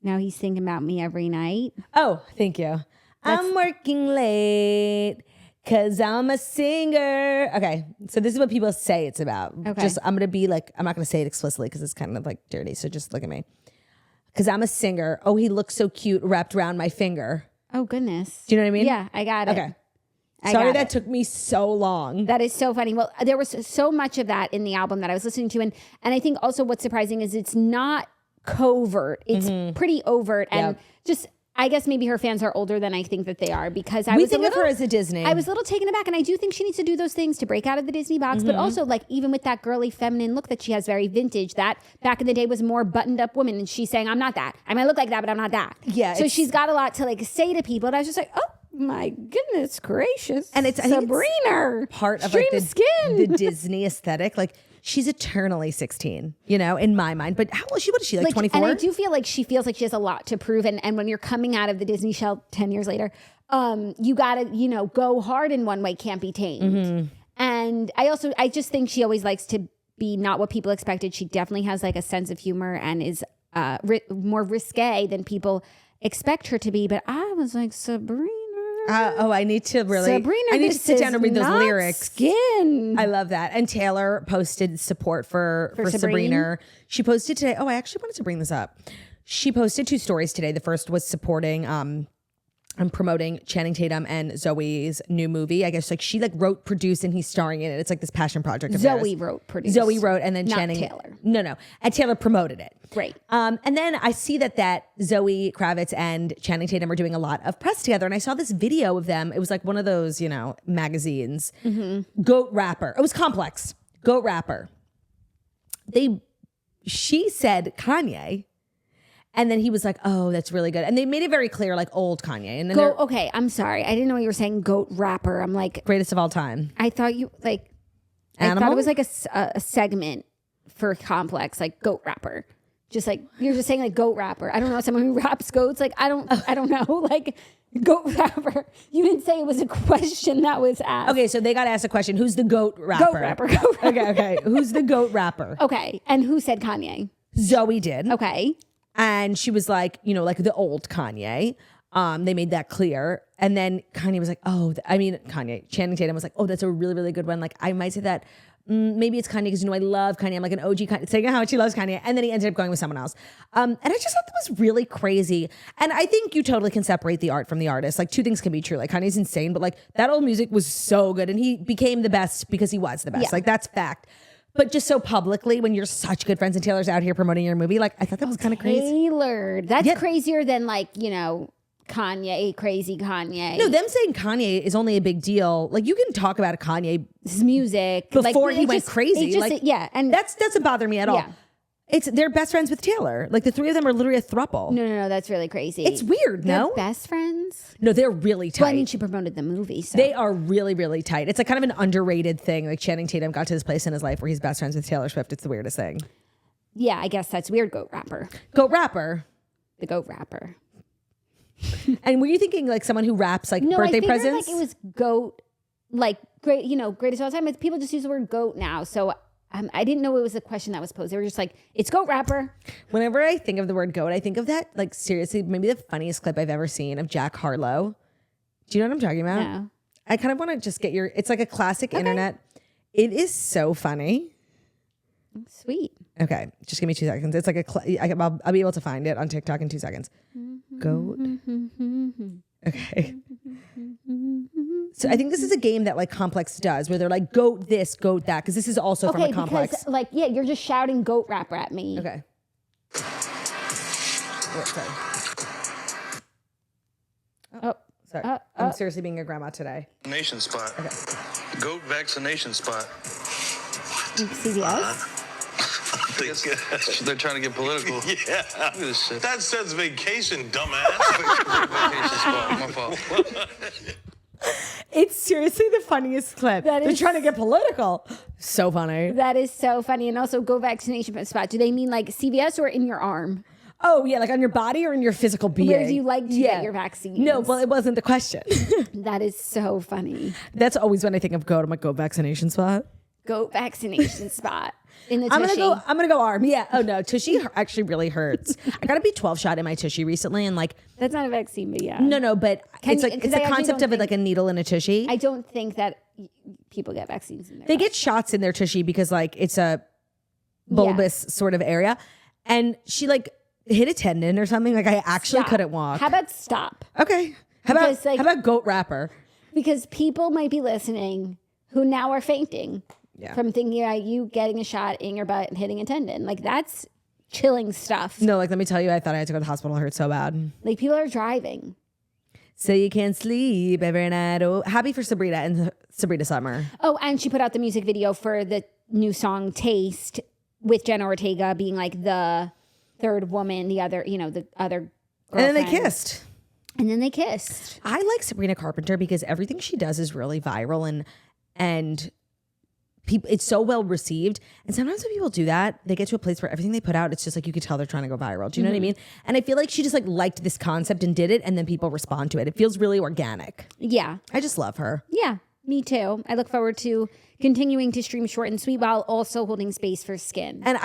Now he's thinking about me every night.
Oh, thank you. I'm working late because I'm a singer. Okay, so this is what people say it's about.
Okay.
I'm going to be like, I'm not going to say it explicitly because it's kind of like dirty. So just look at me. Because I'm a singer. Oh, he looks so cute wrapped around my finger.
Oh, goodness.
Do you know what I mean?
Yeah, I got it.
Okay. Sorry that took me so long.
That is so funny. Well, there was so much of that in the album that I was listening to. And I think also what's surprising is it's not covert. It's pretty overt. And just, I guess maybe her fans are older than I think that they are because I was
think of her as a Disney.
I was a little taken aback. And I do think she needs to do those things to break out of the Disney box. But also like even with that girly feminine look that she has, very vintage, that back in the day was more buttoned up woman. And she's saying, I'm not that. I might look like that, but I'm not that.
Yeah.
So she's got a lot to like say to people. And I was just like, oh my goodness gracious.
And it's
Sabrina.
Part of
Stream
like
skin.
the Disney aesthetic. Like she's eternally 16, you know, in my mind. But how old is she? What is she, like 24?
And I do feel like she feels like she has a lot to prove. And when you're coming out of the Disney shell 10 years later, you got to, you know, go hard in one way, can't be tamed. And I just think she always likes to be not what people expected. She definitely has like a sense of humor and is more risque than people expect her to be. But I was like, Sabrina.
I need to sit down and read those lyrics.
Skin.
I love that. And Taylor posted support for Sabrina. She posted today. Oh, I actually wanted to bring this up. She posted 2 stories today. The first was supporting and promoting Channing Tatum and Zoe's new movie. I guess like she like wrote, produced, and he's starring in it. It's like this passion project of
Zoe wrote, produced.
Zoe wrote, and then
Not
Channing.
Taylor.
No. And Taylor promoted it.
Great.
And then I see that Zoe Kravitz and Channing Tatum are doing a lot of press together. And I saw this video of them. It was like one of those, you know, magazines. Goat rapper. It was Complex. Goat rapper. She said Kanye. And then he was like, oh, that's really good. And they made it very clear, like old Kanye. And then
okay, I'm sorry. I didn't know you were saying goat rapper. I'm like.
Greatest of all time.
I thought you, like.
Animal?
I thought it was like a segment for Complex, like goat rapper. Just like, you're just saying like goat rapper. I don't know, someone who raps goats. Like, I don't know. Like, goat rapper. You didn't say it was a question that was asked.
Okay, so they got asked a question. Who's the goat rapper?
Goat rapper.
Okay. Who's the goat rapper?
Okay. And who said Kanye?
Zoe did.
Okay.
And she was like, you know, like the old Kanye. They made that clear. And then Kanye was like, Channing Tatum was like, oh, that's a really, really good one. Like, I might say that maybe it's Kanye because, you know, I love Kanye. I'm like an OG Kanye, saying how much he loves Kanye. And then he ended up going with someone else. And I just thought that was really crazy. And I think you totally can separate the art from the artist. Like 2 things can be true. Like Kanye's insane, but like that old music was so good. And he became the best because he was the best.
Yeah.
Like that's fact. But just so publicly, when you're such good friends and Taylor's out here promoting your movie, like I thought that was kind of crazy.
Taylor, that's crazier than like, you know, Kanye, crazy Kanye.
No, them saying Kanye is only a big deal. Like you can talk about Kanye's
music
before he went crazy.
And
that doesn't bother me at all. They're best friends with Taylor. Like the three of them are literally a throuple.
No, that's really crazy.
It's weird,
they're best friends?
No, they're really tight.
Well, I mean, she promoted the movie, so.
They are really, really tight. It's like kind of an underrated thing. Like Channing Tatum got to this place in his life where he's best friends with Taylor Swift. It's the weirdest thing.
Yeah, I guess that's weird. Goat rapper.
Goat rapper.
The goat rapper.
And were you thinking like someone who raps like birthday presents?
Like it was goat, like great, you know, greatest of all time. People just use the word goat now, so. I didn't know it was a question that was posed. They were just like, it's goat rapper.
Whenever I think of the word goat, I think of that, like, seriously, maybe the funniest clip I've ever seen of Jack Harlow. Do you know what I'm talking about?
No.
I kind of want to just get it's like a classic internet. It is so funny.
Sweet.
Okay. Just give me 2 seconds. It's like I'll be able to find it on TikTok in 2 seconds. Goat. Okay. So I think this is a game that like Complex does where they're like goat this, goat that, because this is also from a Complex.
Because like, yeah, you're just shouting goat rapper at me.
Okay. Sorry. I'm seriously being a grandma today.
Vaccination spot.
Okay.
Goat vaccination spot.
CVS?
They're trying to get political.
Yeah.
Look at this shit.
That says vacation, dumbass.
Vacation spot. My fault.
It's seriously the funniest clip. They're trying to get political. So funny.
That is so funny. And also, go vaccination spot. Do they mean like CVS or in your arm?
Oh, yeah, like on your body or in your physical being?
Where do you like to get your vaccine?
No, well, it wasn't the question.
That is so funny.
That's always when I think of goat. I'm like, goat vaccination spot.
Goat vaccination spot. In the tushy.
I'm gonna go arm. Yeah. Oh no, tushy actually really hurts. I got a B12 shot in my tushy recently, and like
that's not a vaccine, but yeah.
No, but it's the concept of it like a needle in a tushy.
I don't think that people get vaccines in there.
They get shots in their tushy because like it's a bulbous sort of area, and she like hit a tendon or something. Like I actually couldn't walk.
How about stop?
Okay. How about goat rapper?
Because people might be listening who now are fainting. Yeah. From thinking about you getting a shot in your butt and hitting a tendon. Like, that's chilling stuff.
No, like, let me tell you, I thought I had to go to the hospital. It hurt so bad.
Like, people are driving.
So you can't sleep every night. Oh, happy for Sabrina and Sabrina Summer.
Oh, and she put out the music video for the new song Taste with Jenna Ortega being like the third woman, the other girlfriend. And
then they kissed.
I
like Sabrina Carpenter because everything she does is really viral and people, it's so well received. And sometimes when people do that, they get to a place where everything they put out, it's just like you could tell they're trying to go viral. Do you know what I mean? And I feel like she just like liked this concept and did it, and then people respond to it. It feels really organic.
Yeah.
I just love her.
Yeah, me too. I look forward to continuing to stream short and sweet while also holding space for Skin.
And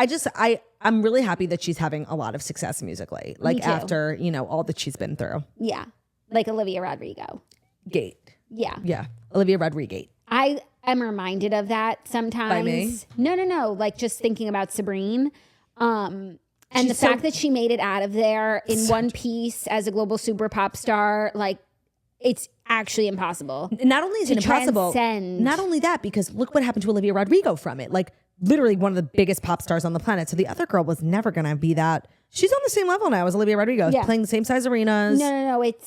I'm really happy that she's having a lot of success musically. Like after, all that she's been through.
Yeah. Like Olivia Rodrigo.
Gate.
Yeah.
Yeah. Olivia Rodrigo.
I am reminded of that sometimes.
By me?
No. Like just thinking about Sabrina. And the fact that she made it out of there in one piece as a global super pop star, like it's actually impossible.
Not only is it impossible, not only that, because look what happened to Olivia Rodrigo from it. Like literally one of the biggest pop stars on the planet. So the other girl was never going to be that. She's on the same level now as Olivia Rodrigo, playing the same size arenas.
No. It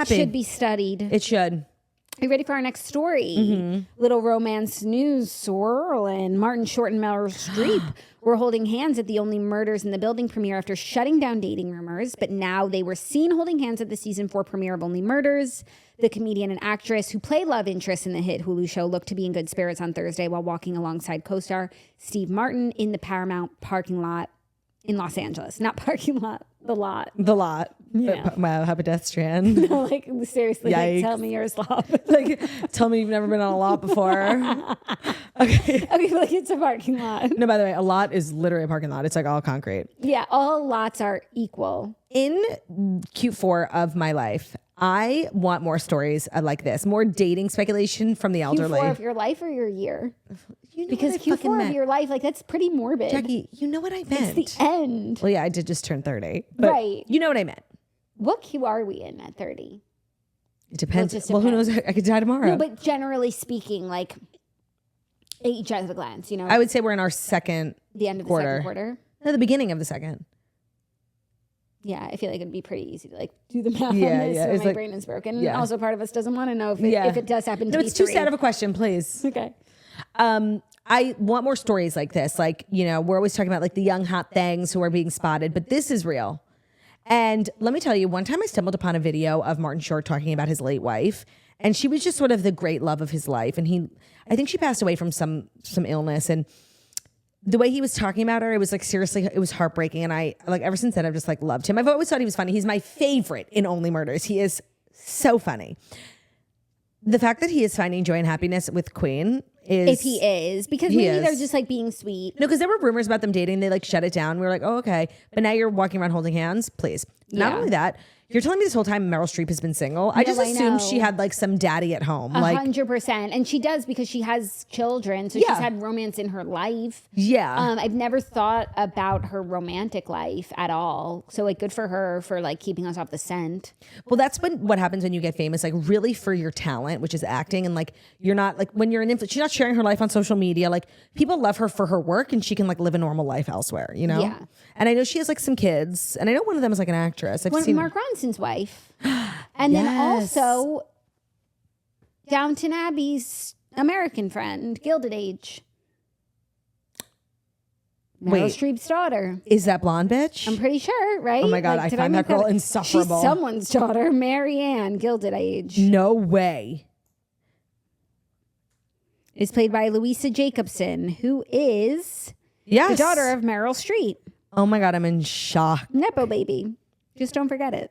should be studied.
It should.
Are you ready for our next story? Little romance news swirling. Martin Short and Meryl Streep were holding hands at the Only Murders in the Building premiere after shutting down dating rumors, but now they were seen holding hands at the season 4 premiere of Only Murders. The comedian and actress who play love interest in the hit Hulu show looked to be in good spirits on Thursday while walking alongside co-star Steve Martin in the Paramount parking lot in Los Angeles. Not parking lot, the lot.
The lot.
Yeah.
Wow, how pedestrian.
Like, seriously, like, tell me your slob.
Like, tell me you've never been on a lot before. Okay,
like it's a parking lot.
No, by the way, a lot is literally a parking lot. It's like all concrete.
Yeah, all lots are equal.
In Q4 of my life, I want more stories like this, more dating speculation from the elderly.
Q4 of your life or your year?
Because
Q4 of your life, like that's pretty morbid.
Jackie, you know what I meant.
It's the end.
Well, yeah, I did just turn 30. But
right.
You know what I meant.
What Q are we in at 30?
It depends. Well, who knows? I could die tomorrow.
No, but generally speaking, like Each at a glance, you know.
I would say we're in our second
the end of the
quarter.
second quarter.
No, the beginning of the second.
Yeah, I feel like it'd be pretty ezy to like do the math
Yeah,
on this
yeah,
when
it's
my
like-
brain is broken.
yeah.
Also, part of us doesn't want to know
Yeah.
if it does happen to
No,
be
it's too
three.
sad of a question, please.
Okay.
I want more stories like this. Like, you know, we're always talking about like the young hot things who are being spotted, but this is real. And let me tell you, one time I stumbled upon a video of Martin Short talking about his late wife, and she was just sort of the great love of his life. And I think she passed away from some illness, and the way he was talking about her, it was like, seriously, it was heartbreaking. And I like, ever since then, I've just like loved him. I've always thought he was funny. He's my favorite in Only Murders. He is so funny. The fact that he is finding joy and happiness with Queen is...
If he is. Because
He
maybe
is.
they're just like being sweet.
No, because there were rumors about them dating. They like shut it down. We were like, oh, okay. But now you're walking around holding hands. Please. Not
Yeah.
only that, you're telling me this whole time Meryl Streep has been single. I
No,
just
I
assumed
know.
she had like some daddy at home. Like,
100%. And she does because she has children. So
Yeah.
she's had romance in her life.
yeah.
I've never thought about her romantic life at all. So like good for her for like keeping us off the scent.
Well, that's what happens when you get famous, like really for your talent, which is acting. And like, you're not like, when you're an influencer, she's not sharing her life on social media. Like, people love her for her work and she can like live a normal life elsewhere, you know?
Yeah.
And I know she has like some kids, and I know one of them is like an actress. I've
One of
seen
Mark Ronson's wife. And then
Yes.
also Downton Abbey's American friend, Gilded Age. Meryl
Wait.
Streep's daughter.
Is that blonde bitch?
I'm pretty sure, right?
Oh my God, I
did
find
make
that girl
up?
insufferable.
She's someone's daughter, Marianne, Gilded Age.
No way.
Is played by Louisa Jacobson, who is
Yes.
the daughter of Meryl Streep.
Oh my God, I'm in shock.
Nepo baby. Just don't forget it.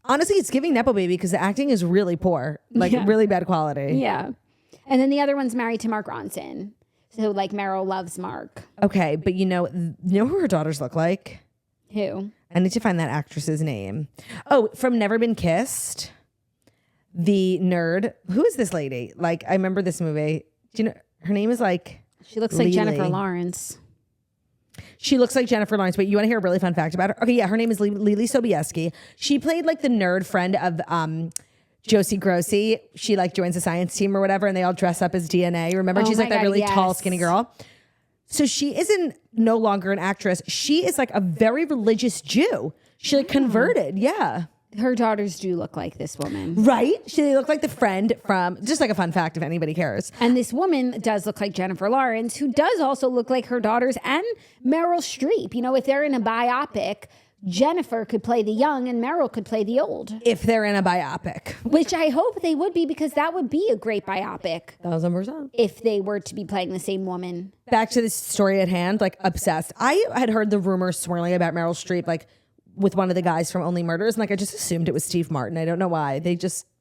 Honestly, it's giving Nepo baby because the acting is really poor, like
Yeah.
really bad quality.
Yeah. And then the other one's married to Mark Ronson. So like Meryl loves Mark.
Okay, but you know who her daughters look like?
Who?
I need to find that actress's name. Oh, from Never Been Kissed, the nerd. Who is this lady? Like, I remember this movie. Do you know her name is like?
She looks like
Lily.
Jennifer Lawrence.
She looks like Jennifer Lawrence, but you want to hear a really fun fact about her? Okay, yeah, her name is Lily Sobieski. She played like the nerd friend of Josie Grossi. She like joins the science team or whatever, and they all dress up as DNA. Remember,
Oh
she's
my
like that
God,
really
yes.
tall, skinny girl. So she isn't no longer an actress. She is like a very religious Jew. She like converted. Yeah.
Her daughters do look like this woman.
Right? They look like the friend from, just like a fun fact if anybody cares.
And this woman does look like Jennifer Lawrence, who does also look like her daughters and Meryl Streep. You know, if they're in a biopic, Jennifer could play the young and Meryl could play the old,
If they're in a biopic.
which I hope they would be because that would be a great biopic
1000%.
if they were to be playing the same woman.
Back to the story at hand, like obsessed. I had heard the rumors swirling about Meryl Streep, like with one of the guys from Only Murders, and like I just assumed it was Steve Martin. I don't know why.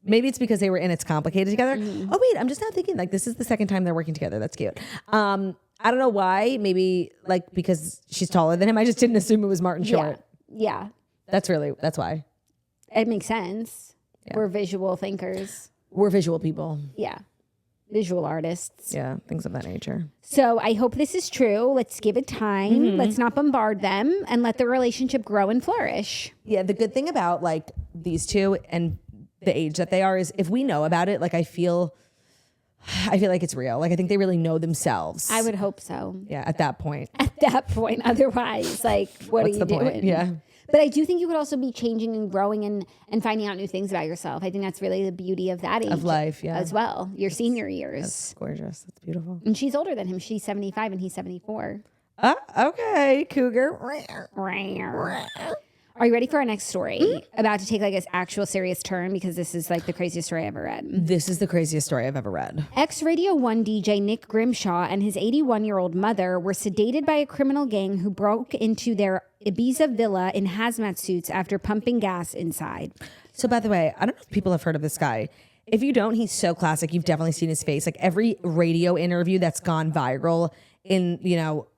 Maybe it's because they were in It's Complicated together. Oh wait, I'm just now thinking like this is the second time they're working together. That's cute. I don't know why. Maybe like because she's taller than him. I just didn't assume it was Martin Short.
Yeah.
That's why.
It makes sense. We're visual thinkers.
We're visual people.
Yeah. Visual artists.
Yeah, things of that nature.
So I hope this is true. Let's give it time. Let's not bombard them and let the relationship grow and flourish.
Yeah, the good thing about like these two and the age that they are is if we know about it, like I feel like it's real. Like I think they really know themselves.
I would hope so.
Yeah, at that point.
At that point, otherwise, like, what
What's
are you
the point?
doing?
Yeah.
But I do think you could also be changing and growing and finding out new things about yourself. I think that's really the beauty of that age.
Of life, yeah.
As well. Your senior years.
It's gorgeous. That's beautiful.
And she's older than him. She's 75 and he's 74.
Okay, cougar.
Are you ready for our next story? About to take like an actual serious turn because this is like the craziest story I ever read.
This is the craziest story I've ever read.
Ex-Radio 1 DJ Nick Grimshaw and his 81-year-old mother were sedated by a criminal gang who broke into their Ibiza villa in hazmat suits after pumping gas inside.
So by the way, I don't know if people have heard of this guy. If you don't, he's so classic. You've definitely seen his face. Like every radio interview that's gone viral in,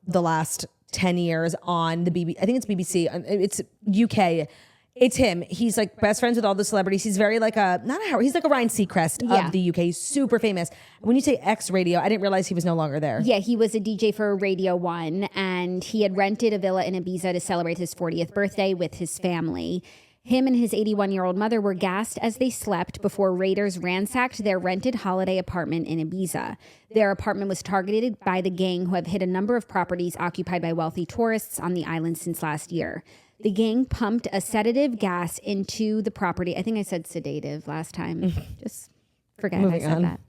the last 10 years on the BBC. I think it's BBC. It's UK. It's him. He's like best friends with all the celebrities. He's very like he's like a Ryan Seacrest
Yeah.
of the UK. He's super famous. When you say ex-radio, I didn't realize he was no longer there.
Yeah, he was a DJ for Radio 1 and he had rented a villa in Ibiza to celebrate his 40th birthday with his family. Him and his 81-year-old mother were gassed as they slept before raiders ransacked their rented holiday apartment in Ibiza. Their apartment was targeted by the gang, who have hit a number of properties occupied by wealthy tourists on the island since last year. The gang pumped a sedative gas into the property. I think I said sedative last time. Just forget I said that.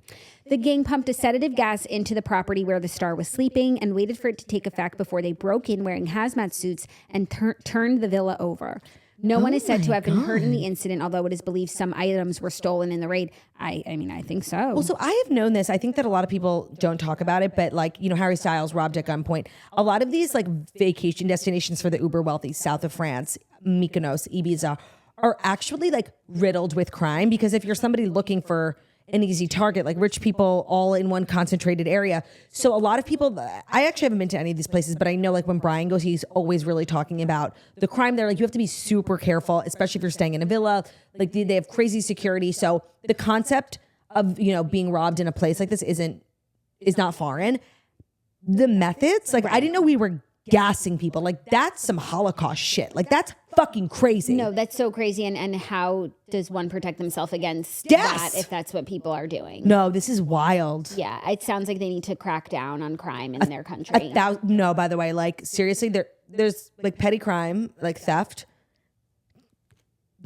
The gang pumped a sedative gas into the property where the star was sleeping and waited for it to take effect before they broke in wearing hazmat suits and turned the villa over. No one is said to have been hurt in the incident, although it is believed some items were stolen in the raid. I mean, I think so.
Well, so I have known this. I think that a lot of people don't talk about it, but like, you know, Harry Styles robbed at gunpoint. A lot of these like vacation destinations for the uber wealthy, south of France, Mykonos, Ibiza, are actually like riddled with crime, because if you're somebody looking for an easy target, like rich people all in one concentrated area. So a lot of people, I actually haven't been to any of these places, but I know like when Brian goes, he's always really talking about the crime there. Like you have to be super careful, especially if you're staying in a villa. Like they have crazy security. So the concept of, you know, being robbed in a place like this is not foreign. The methods, like I didn't know we were gassing people. Like that's some Holocaust shit. Like that's fucking crazy.
No, that's so crazy. And how does one protect themselves against
Yes.
that if that's what people are doing?
No, this is wild.
Yeah, it sounds like they need to crack down on crime in their country.
No, by the way, like seriously, there's like petty crime, like theft.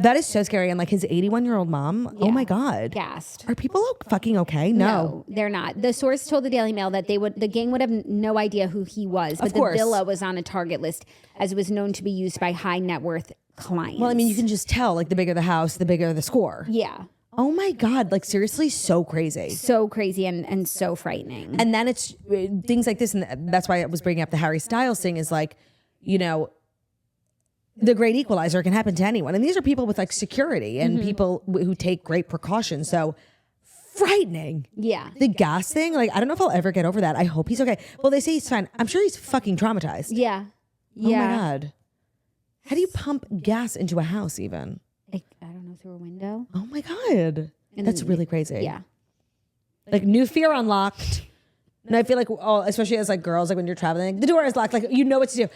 That is so scary. And like his 81-year-old mom, oh my God.
Gassed.
Are people fucking okay? No.
They're not. The source told the Daily Mail that the gang would have no idea who he was, but the villa was on a target list as it was known to be used by high net worth clients.
Well, I mean, you can just tell, like the bigger the house, the bigger the score.
Yeah.
Oh my God, like seriously, so crazy.
So crazy and so frightening.
And then it's things like this, and that's why I was bringing up the Harry Styles thing, is like, you know, the great equalizer can happen to anyone. And these are people with like security and people who take great precautions. So frightening.
Yeah.
The gas thing, like, I don't know if I'll ever get over that. I hope he's okay. Well, they say he's fine. I'm sure he's fucking traumatized.
Yeah.
Oh my God. How do you pump gas into a house even?
I don't know, through a window.
Oh my God. That's really crazy.
Yeah.
Like new fear unlocked. And I feel like, especially as like girls, like when you're traveling, like, the door is locked, like you know what to do.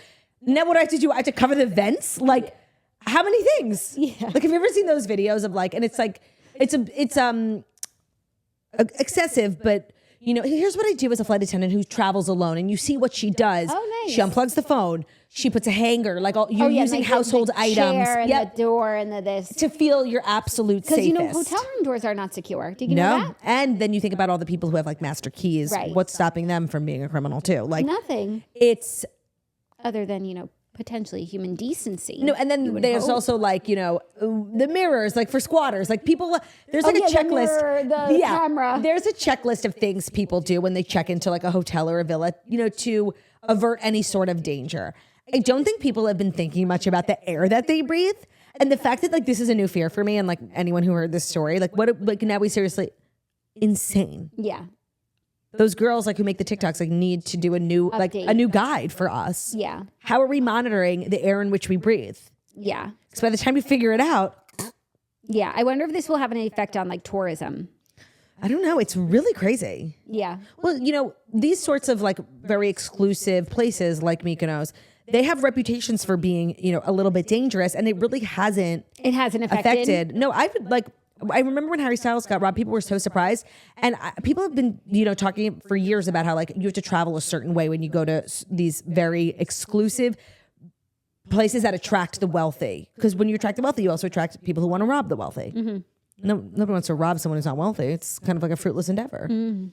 Now what do I have to do? I have to cover the vents? Like how many things?
Yeah.
Like have you ever seen those videos of like, and it's like, it's excessive, but you know, here's what I do as a flight attendant who travels alone, and you see what she does.
Oh, nice.
She unplugs the phone. She puts a hanger, like you're using
like
household
the
items.
Chair and the door and the this.
To feel your absolute safest.
Because you know, hotel room doors are not secure. Did you know that?
And then you think about all the people who have like master keys.
Right.
What's stopping them from being a criminal too? Like
nothing.
It's
other than, you know, potentially human decency.
no, and then there's also like, you know, the mirrors, like for squatters, like people, there's like a checklist.
The mirror, the camera.
There's a checklist of things people do when they check into like a hotel or a villa, you know, to avert any sort of danger. I don't think people have been thinking much about the air that they breathe. And the fact that like this is a new fear for me, and like anyone who heard this story, like what, like now we seriously, insane.
Yeah.
Those girls like who make the TikToks like need to do a new
Update.
like a new guide for us.
Yeah.
How are we monitoring the air in which we breathe?
Yeah.
Because by the time you figure it out,
Yeah. I wonder if this will have an effect on like tourism.
I don't know. It's really crazy.
Yeah.
Well, you know, these sorts of like very exclusive places like Mykonos, they have reputations for being, you know, a little bit dangerous, and it really hasn't.
It hasn't affected.
No, I remember when Harry Styles got robbed, people were so surprised. And people have been, you know, talking for years about how like you have to travel a certain way when you go to these very exclusive places that attract the wealthy. Because when you attract the wealthy, you also attract people who want to rob the wealthy.
Mm-hmm.
No, nobody wants to rob someone who's not wealthy. It's kind of like a fruitless endeavor.
Mm-hmm.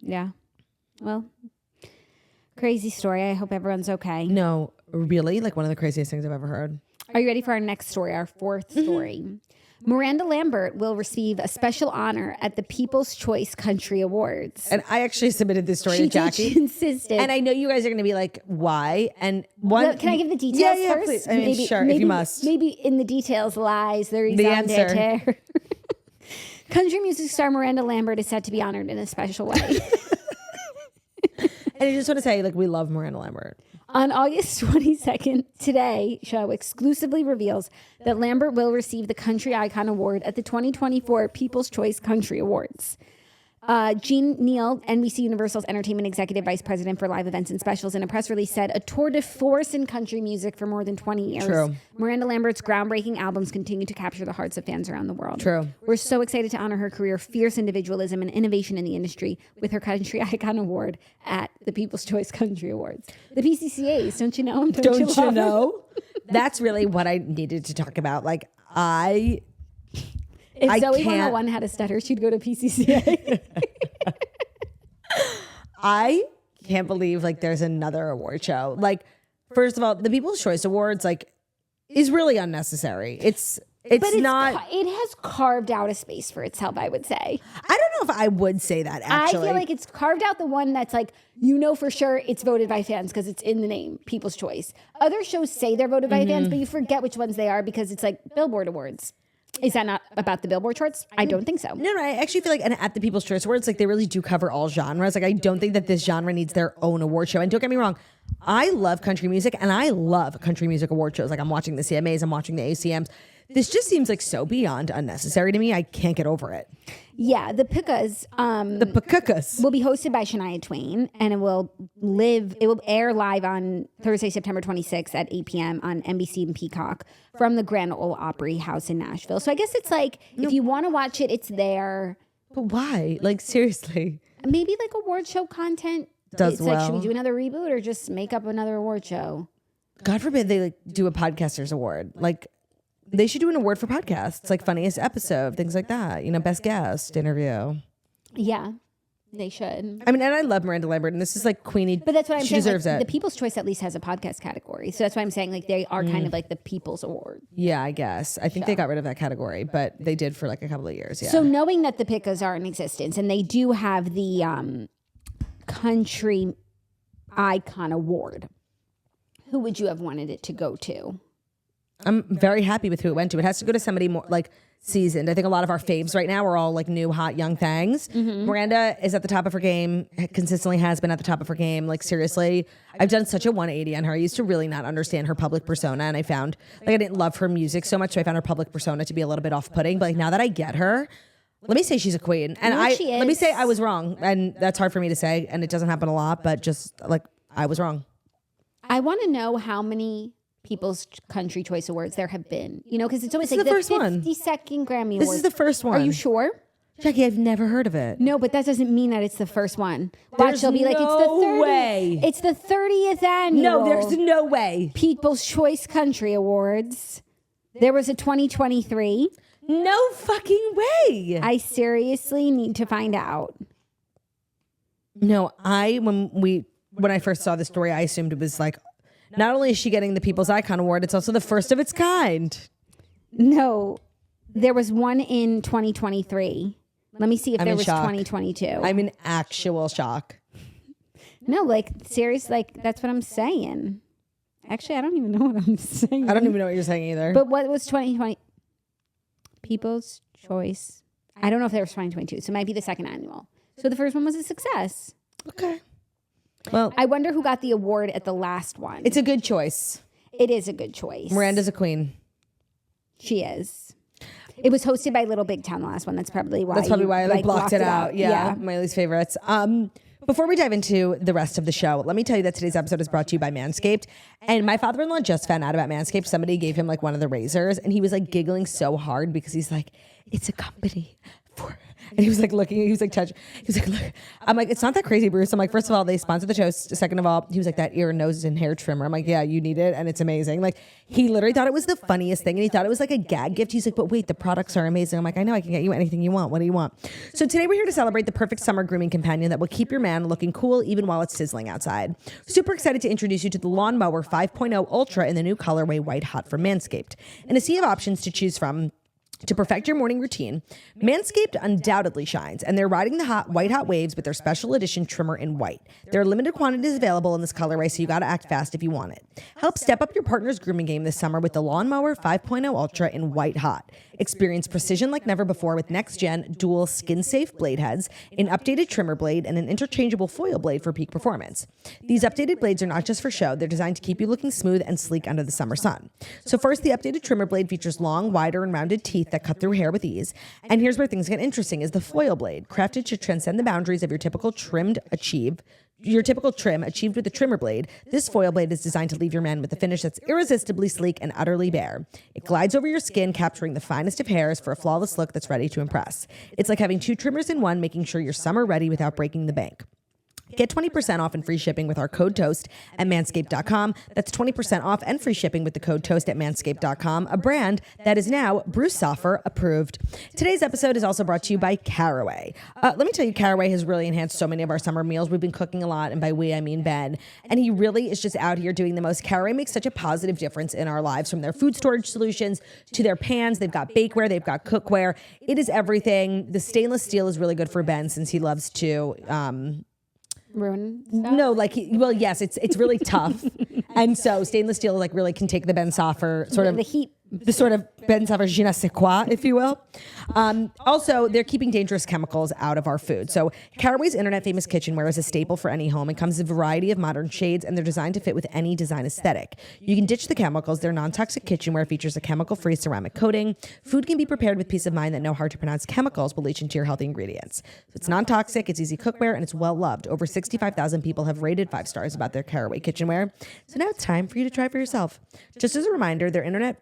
Yeah. Well, crazy story. I hope everyone's okay.
No, really? Like one of the craziest things I've ever heard.
Are you ready for our next story, our fourth story? Miranda Lambert will receive a special honor at the People's Choice Country Awards.
And I actually submitted this story to Jackie.
She insisted.
And I know you guys are going to be like, why? And one.
Well, can I give the details
yeah,
first?
Please. I mean, sure, if you must.
Maybe in the details lies the
answer.
d'être. Country music star Miranda Lambert is set to be honored in a special way.
And I just want to say, like, we love Miranda Lambert.
On August 22nd, Today Show exclusively reveals that Lambert will receive the Country Icon Award at the 2024 People's Choice Country Awards. Jean Neal, NBC Universal's Entertainment Executive Vice President for Live Events and Specials, in a press release said, a tour de force in country music for more than 20 years.
True.
Miranda Lambert's groundbreaking albums continue to capture the hearts of fans around the world.
True.
We're so excited to honor her career, fierce individualism, and innovation in the industry with her Country Icon Award at the People's Choice Country Awards. The PCCAs, don't you know them?
Don't you know? That's really what I needed to talk about. Like,
If
I
Zoe
can't-
101 had a stutter, she'd go to PCCA.
I can't believe like there's another award show. Like, first of all, the People's Choice Awards like is really unnecessary. It's not.
It has carved out a space for itself, I would say.
I don't know if I would say that actually.
I feel like it's carved out the one that's like, you know for sure it's voted by fans because it's in the name, People's Choice. Other shows say they're voted by fans, but you forget which ones they are because it's like Billboard Awards. Is that not about the Billboard charts? I don't think so.
No, I actually feel like, and at the People's Choice Awards, like they really do cover all genres. Like I don't think that this genre needs their own award show. And don't get me wrong, I love country music and I love country music award shows. Like I'm watching the CMAs, I'm watching the ACMs. This just seems like so beyond unnecessary to me. I can't get over it.
Yeah, the Pickas.
The Pakukas.
Will be hosted by Shania Twain, and it will air live on Thursday, September 26th at 8 p.m. on NBC and Peacock from the Grand Ole Opry House in Nashville. So I guess it's like, if you want to watch it, it's there.
But why? Like seriously.
Maybe like award show content.
Does
it's like, should we
well.
do another reboot or just make up another award show?
God forbid they like do a podcasters award. Like they should do an award for podcasts, like funniest episode, things like that. You know, best guest interview.
Yeah, they should.
I mean, and I love Miranda Lambert, and this is like Queenie.
But that's what I'm
she
saying.
deserves
Like,
it.
the People's Choice at least has a podcast category. So that's why I'm saying like they are kind of like the People's Award.
Yeah, I guess. I think they got rid of that category, but they did for like a couple of years. Yeah.
So knowing that the Pickas are in existence and they do have the Country Icon Award, who would you have wanted it to go to?
I'm very happy with who it went to. It has to go to somebody more like seasoned. I think a lot of our faves right now are all like new, hot, young things. Miranda is at the top of her game, consistently has been at the top of her game. Like seriously, I've done such a 180 on her. I used to really not understand her public persona, and I found like I didn't love her music so much, so I found her public persona to be a little bit off-putting. But like now that I get her, let me say she's a queen. And let me say I was wrong. And that's hard for me to say, and it doesn't happen a lot, but just like I was wrong.
I want to know how many People's Country Choice Awards there have been. You know, because it's always
This
like
is
the
the first one.
52nd Grammy
This
Awards.
is the first one.
Are you sure?
Jackie, I've never heard of it.
No, but that doesn't mean that it's the first one. Watch,
There's
they'll be like, it's the
no
30th.
way.
It's the 30th annual.
No, there's no way.
People's Choice Country Awards. There was a 2023.
No fucking way.
I seriously need to find out.
No, when I first saw the story, I assumed it was like, not only is she getting the People's Icon Award, it's also the first of its kind.
No, there was one in 2023. Let me see if
I'm
there
in
was
shock.
2022.
I'm in actual shock.
No, like serious, like that's what I'm saying. Actually, I don't even know what I'm saying.
I don't even know what you're saying either.
But what was 2020? People's Choice. I don't know if there was 2022, so it might be the second annual. So the first one was a success.
okay. Well,
I wonder who got the award at the last one.
it's a good choice.
It is a good choice.
Miranda's a queen.
She is. It was hosted by Little Big Town, the last one. That's probably why.
That's probably why I
like,
blocked it out. Yeah, my least favorites. Before we dive into the rest of the show, let me tell you that today's episode is brought to you by Manscaped. And my father-in-law just found out about Manscaped. Somebody gave him like one of the razors, and he was like giggling so hard because he's like, it's a company for. And he was like looking, he was like touching, he was like, look. I'm like, it's not that crazy, Bruce. I'm like, first of all, they sponsor the show. Second of all, he was like, that ear, nose, and hair trimmer. I'm like, yeah, you need it, and it's amazing. Like, he literally thought it was the funniest thing, and he thought it was like a gag gift. He's like, but wait, the products are amazing. I'm like, I know, I can get you anything you want. What do you want? So today we're here to celebrate the perfect summer grooming companion that will keep your man looking cool even while it's sizzling outside. Super excited to introduce you to the Lawnmower 5.0 Ultra in the new colorway White Hot from Manscaped. In a sea of options to choose from, to perfect your morning routine, Manscaped undoubtedly shines, and they're riding the white hot waves with their special edition trimmer in white. There are limited quantities available in this colorway, so you got to act fast if you want it. Help step up your partner's grooming game this summer with the Lawnmower 5.0 Ultra in White Hot. Experience precision like never before with next-gen dual skin-safe blade heads, an updated trimmer blade, and an interchangeable foil blade for peak performance. These updated blades are not just for show, they're designed to keep you looking smooth and sleek under the summer sun. So first, the updated trimmer blade features long, wider, and rounded teeth that cut through hair with ease. And here's where things get interesting is the foil blade, crafted to transcend the boundaries of your typical trim achieved with a trimmer blade. This foil blade is designed to leave your man with a finish that's irresistibly sleek and utterly bare. It glides over your skin, capturing the finest of hairs for a flawless look that's ready to impress. It's like having 2 trimmers in one, making sure you're summer ready without breaking the bank. Get 20% off and free shipping with our code TOAST at manscaped.com. That's 20% off and free shipping with the code TOAST at manscaped.com, a brand that is now Bruce Soffer approved. Today's episode is also brought to you by Caraway. Let me tell you, Caraway has really enhanced so many of our summer meals. We've been cooking a lot, and by we, I mean Ben. And he really is just out here doing the most. Caraway makes such a positive difference in our lives, from their food storage solutions to their pans. They've got bakeware, they've got cookware. It is everything. The stainless steel is really good for Ben since he loves to...
ruin stuff?
No, like, yes, it's really tough. And so stainless steel like really can take the Ben Soffer sort of
the heat.
The sort of Ben Soffer je ne sais quoi, if you will. Also, they're keeping dangerous chemicals out of our food. So Caraway's internet famous kitchenware is a staple for any home. It comes in a variety of modern shades, and they're designed to fit with any design aesthetic. You can ditch the chemicals. Their non-toxic kitchenware features a chemical-free ceramic coating. Food can be prepared with peace of mind that no hard-to-pronounce chemicals will leach into your healthy ingredients. So it's non-toxic, it's easy cookware, and it's well-loved. Over 65,000 people have rated 5 stars about their Caraway kitchenware. So now it's time for you to try for yourself. Just as a reminder, their internet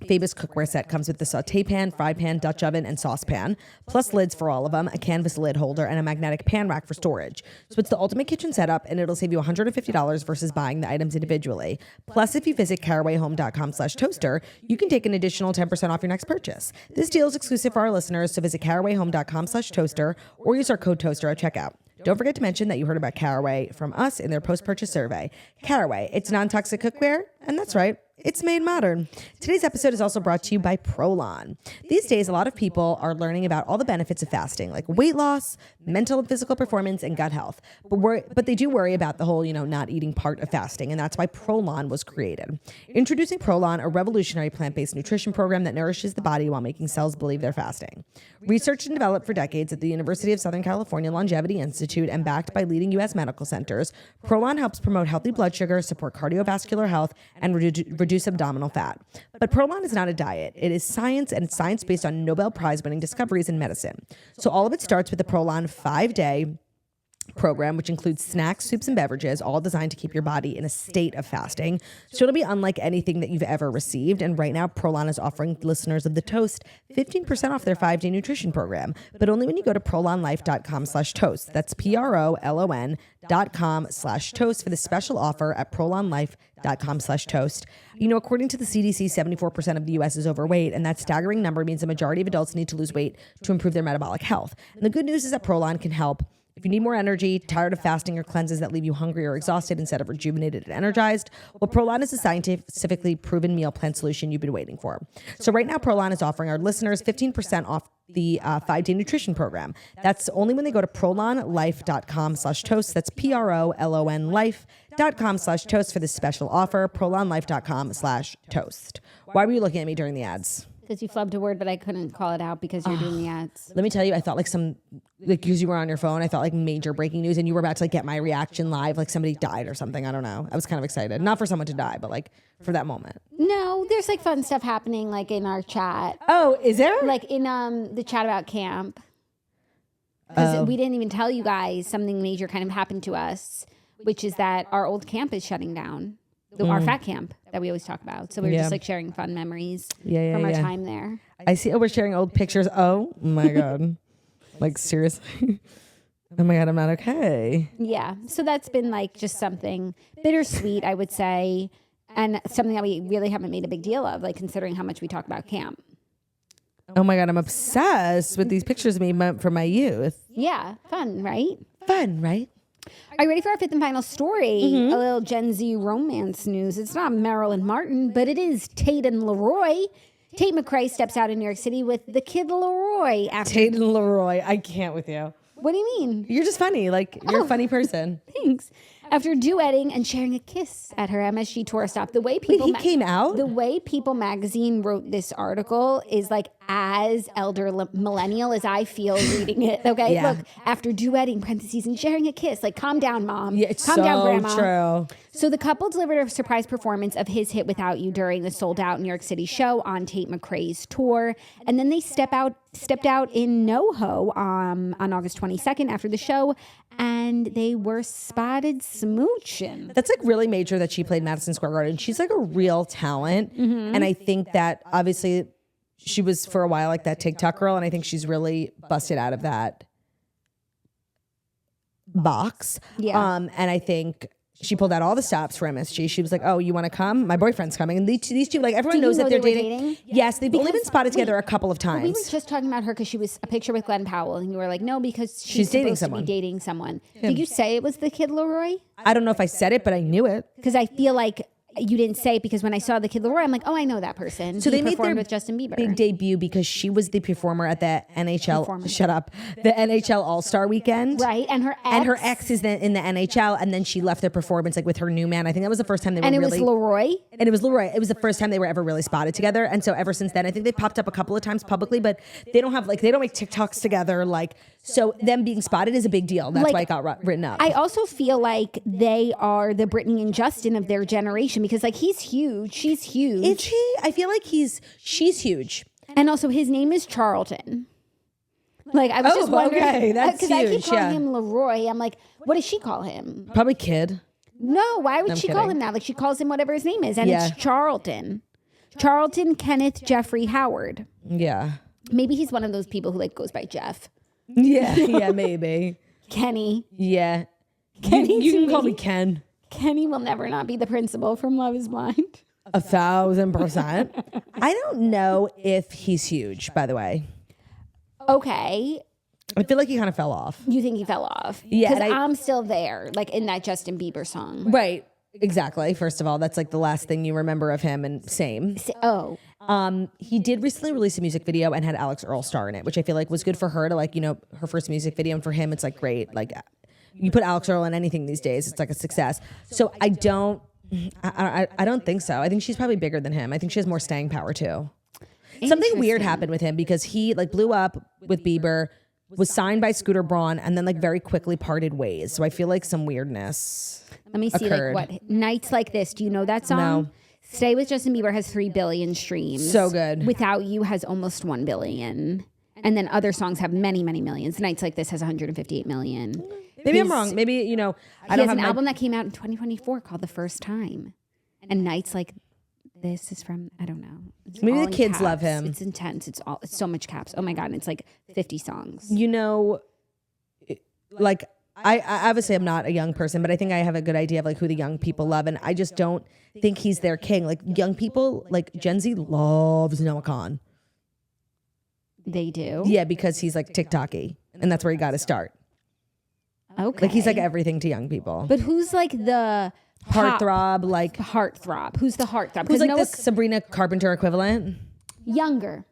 famous cookware set comes with the saute pan, fry pan, Dutch oven, and saucepan, plus lids for all of them, a canvas lid holder, and a magnetic pan rack for storage. So it's the ultimate kitchen setup, and it'll save you $150 versus buying the items individually. Plus, if you visit carawayhome.com/toaster, you can take an additional 10% off your next purchase. This deal is exclusive for our listeners, so visit carawayhome.com/toaster or use our code TOASTER at checkout. Don't forget to mention that you heard about Caraway from us in their post-purchase survey. Caraway, it's non-toxic cookware, and that's right, it's made modern. Today's episode is also brought to you by Prolon. These days, a lot of people are learning about all the benefits of fasting, like weight loss, mental and physical performance, and gut health. But they do worry about the whole, not eating part of fasting, and that's why Prolon was created. Introducing Prolon, a revolutionary plant-based nutrition program that nourishes the body while making cells believe they're fasting. Researched and developed for decades at the University of Southern California Longevity Institute and backed by leading U.S. medical centers, Prolon helps promote healthy blood sugar, support cardiovascular health, and reduce abdominal fat. But Prolon is not a diet. It is science, and it's science based on Nobel Prize-winning discoveries in medicine. So all of it starts with the Prolon 5-day program, which includes snacks, soups, and beverages, all designed to keep your body in a state of fasting. So it'll be unlike anything that you've ever received. And right now, Prolon is offering listeners of The Toast 15% off their 5-day nutrition program, but only when you go to prolonlife.com/toast. That's PROLON.com/toast for the special offer at prolonlife.com/toast. According to the CDC, 74% of the U.S. is overweight, and that staggering number means the majority of adults need to lose weight to improve their metabolic health. And the good news is that Prolon can help. If you need more energy, tired of fasting or cleanses that leave you hungry or exhausted instead of rejuvenated and energized, well, Prolon is a scientifically proven meal plan solution you've been waiting for. So right now, Prolon is offering our listeners 15% off the 5-day nutrition program. That's only when they go to prolonlife.com/toast. That's PROLON life.com/toast for this special offer, prolonlife.com/toast. Why were you looking at me during the ads?
Because you flubbed a word, but I couldn't call it out because you're doing the ads.
Let me tell you, I thought because you were on your phone, I thought major breaking news, and you were about to get my reaction live, like somebody died or something. I don't know. I was kind of excited. Not for someone to die, but for that moment.
No, there's fun stuff happening in our chat.
Oh, is there?
In the chat about camp. Because we didn't even tell you guys something major kind of happened to us, which is that our old camp is shutting down. Our fat camp that we always talk about. So we're just sharing fun memories from our time there.
I see. Oh, we're sharing old pictures. Oh my God. Seriously. Oh my God, I'm not okay.
Yeah. So that's been just something bittersweet, I would say. And something that we really haven't made a big deal of, considering how much we talk about camp.
Oh my God, I'm obsessed with these pictures of me from my youth.
Yeah. Fun, right?
Fun, right?
Are you ready for our 5th and final story? A little Gen Z romance news. It's not Meryl and Martin, but it is Tate and LAROI. Tate McRae steps out in New York City with the kid LAROI.
Tate and LAROI. I can't with you.
What do you mean?
You're just funny. You're a funny person.
Thanks. After duetting and sharing a kiss at her MSG tour stop, the way people
he came out?
The way People magazine wrote this article is like as elder millennial as I feel reading it. Okay,
Yeah.
look, after duetting parentheses and sharing a kiss, like calm down, mom.
Yeah, it's
calm
so
down, grandma.
true.
So the couple delivered a surprise performance of his hit "Without You" during the sold-out New York City show on Tate McRae's tour, and then they stepped out in NoHo on August 22nd after the show, and they were spotted smooching.
That's like really major that she played Madison Square Garden. She's like a real talent. And I think that obviously she was for a while like that TikTok girl. And I think she's really busted out of that box.
Yeah.
And I think she pulled out all the stops for MSG. She was like, "Oh, you want to come? My boyfriend's coming." And these two, like everyone
Do you
knows that
know
they're
they were
dating.
dating?
Yes, they've only been spotted together a couple of
We were
times.
just talking about her because she was a picture with Glenn Powell, and you were like, "No, because
She's dating
supposed
someone.
to be dating someone." Did you say it was the Kid LAROI?
I don't know if I said it, but I knew it.
Because I feel like you didn't say it because when I saw the Kid LAROI, I'm like, "Oh, I know that person."
So
He
they made
performed
their
with Justin Bieber.
big debut because she was the performer at the NHL.
Performer.
Shut up. The NHL All-Star Weekend.
Right, and her
Ex is in the NHL, and then she left the performance like with her new man. I think that was the first time they were
and it
really.
was LAROI.
And it was LAROI. It was the first time they were ever really spotted together. And so ever since then, I think they've popped up a couple of times publicly, but they don't make TikToks together. Like, so them being spotted is a big deal. That's
Like,
why it got written up.
I also feel like they are the Britney and Justin of their generation because like he's huge, she's huge.
Is he? I feel like she's huge.
And also his name is Charlton. Like I was
Oh,
just wondering
okay, that's
because I keep
huge,
calling
yeah.
him LAROI. I'm like, what does she call him?
Probably Kid.
No, why would
I'm
she call
kidding.
him that? Like she calls him whatever his name is, and
Yeah.
it's Charlton. Charlton Kenneth Jeffrey Howard.
Yeah.
Maybe he's one of those people who like goes by Jeff.
Yeah. Yeah, maybe.
Kenny.
Yeah.
Kenny
You
to
can call
me.
me Ken.
Kenny will never not be the principal from Love Is Blind.
1,000%. I don't know if he's huge, by the way.
Okay.
I feel like he kind of fell off.
You think he fell off?
Yeah,
Because
and
I'm still there, like in that Justin Bieber song.
Right. Exactly. First of all, that's like the last thing you remember of him, and same.
Oh.
He did recently release a music video and had Alex Earl star in it, which I feel like was good for her to like, her first music video, and for him it's like great. Like you put Alex Earl in anything these days, it's like a success. So I don't think so. I think she's probably bigger than him. I think she has more staying power too. Something weird happened with him because he like blew up with Bieber, was signed by Scooter Braun, and then like very quickly parted ways. So I feel like some weirdness.
Let me see
occurred.
like what Nights Like This. Do you know that song?
No.
Stay with Justin Bieber has 3 billion streams.
So good.
Without You has almost 1 billion. And then other songs have many, many millions. Nights Like This has 158 million.
Maybe I'm wrong. Maybe, I
He
don't
has
have
an
my
album that came out in 2024 called The First Time. And Nights Like This is from, I don't know. It's
Maybe
all
the
in
kids love
caps.
him.
It's intense. It's so much caps. Oh my God. And it's like 50 songs.
Like I obviously am not a young person, but I think I have a good idea of like who the young people love, and I just don't think he's their king. Like young people, like Gen Z loves Noah Khan.
They do?
Yeah, because he's like TikTok-y, and that's where he got to start.
Okay.
Like he's like everything to young people.
But who's like the pop
Heartthrob, like
heartthrob? Who's the heartthrob?
who's like
Noah
the Sabrina Carpenter equivalent?
younger.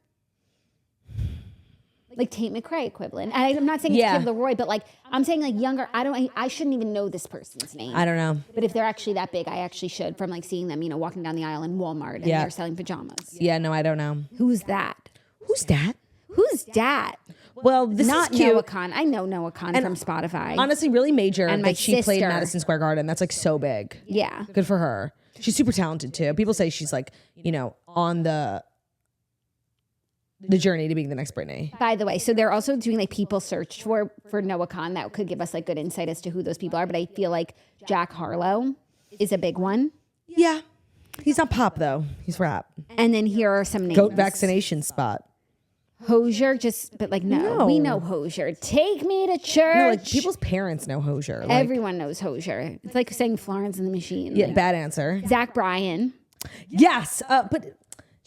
Like Tate McRae equivalent. And I'm not saying
Yeah.
it's Kid LAROI, but like I'm saying like younger. I shouldn't even know this person's name.
I don't know.
But if they're actually that big, I actually should from like seeing them, walking down the aisle in Walmart and
Yeah.
they're selling pajamas.
Yeah, no, I don't know.
Who's that?
Who's that?
Who's that?
Well, this
Not
is cute.
Noah Khan. I know Noah Khan from Spotify.
Honestly, really major
And my
that she played
sister.
Madison Square Garden. That's like so big.
Yeah.
Good for her. She's super talented too. People say she's like, on the journey to being the next Britney.
By the way, so they're also doing like people search for Noah Khan that could give us like good insight as to who those people are. But I feel like Jack Harlow is a big one.
Yeah. He's not pop though. He's rap.
And then here are some names.
Goat vaccination spot.
Hosier, but like no, we know Hosier. Take me to church.
No, like people's parents know Hosier. Like,
Everyone knows Hosier. It's like saying Florence and the Machine.
yeah,
Like,
bad answer.
Zach Bryan.
Yes, but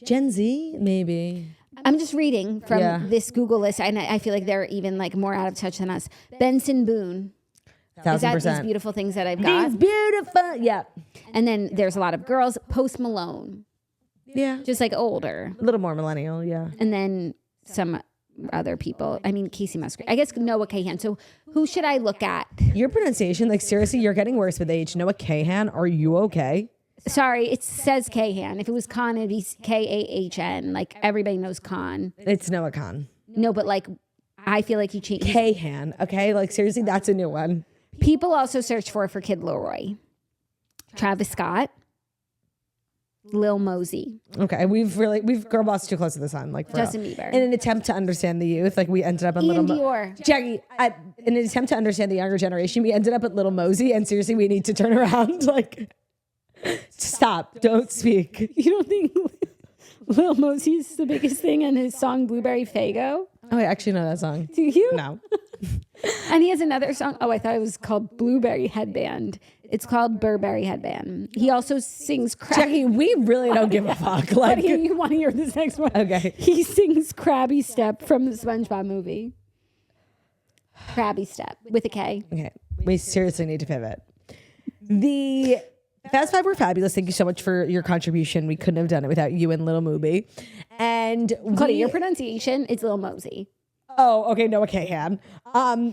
Gen Z maybe.
I'm just reading from
Yeah.
this Google list, and I feel like they're even like more out of touch than us. Benson Boone. Is that these
1,000%.
beautiful things that I've got?
These beautiful. Yeah.
And then there's a lot of girls. Post Malone,
Yeah.
just like older.
A little more millennial. Yeah.
And then some other people. I mean, Casey Musgrave. I guess Noah Kahan. So who should I look at?
Your pronunciation, like seriously, you're getting worse with age. Noah Kahan, are you okay?
Sorry, it says Kahan. If it was Khan, it'd be Kahn. Like everybody knows Khan.
It's Noah Khan.
No, but like I feel like you changed.
Kahan, okay? Like seriously, that's a new one.
People also search for Kid LAROI. Travis Scott. Lil Mosey.
Okay, we've girl boss too close to the sun. Like for
Justin
real.
Bieber.
In an attempt to understand the youth, like we ended up in
Ian
Little
Dior.
Jackie, in an attempt to understand the younger generation, we ended up at Little Mosey, and seriously, we need to turn around. Like, stop, don't speak.
You don't think Lil Mosey's the biggest thing in his song Blueberry Faygo?
Oh, I actually know that song.
Do you?
No.
And he has another song. Oh, I thought it was called Blueberry Headband. It's called Burberry Headband. He also sings
Jackie, we really don't give a fuck. Like,
you want to hear this next one?
Okay.
He sings Krabby Step from the SpongeBob movie. Krabby Step with a K.
Okay, we seriously need to pivot. The Fast Five were fabulous. Thank you so much for your contribution. We couldn't have done it without you and Little Movie. And
Claudia, your pronunciation is Lil Mosey.
Oh, okay, Noah Kahan.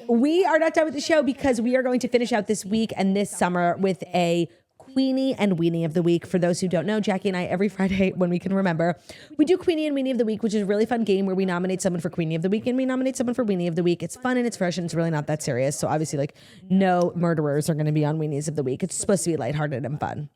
We are not done with the show because we are going to finish out this week and this summer with a Queenie and Weenie of the Week. For those who don't know, Jackie and I, every Friday when we can remember, we do Queenie and Weenie of the Week, which is a really fun game where we nominate someone for Queenie of the Week and we nominate someone for Weenie of the Week. It's fun and it's fresh and it's really not that serious. So obviously, like, no murderers are going to be on Weenies of the Week. It's supposed to be lighthearted and fun.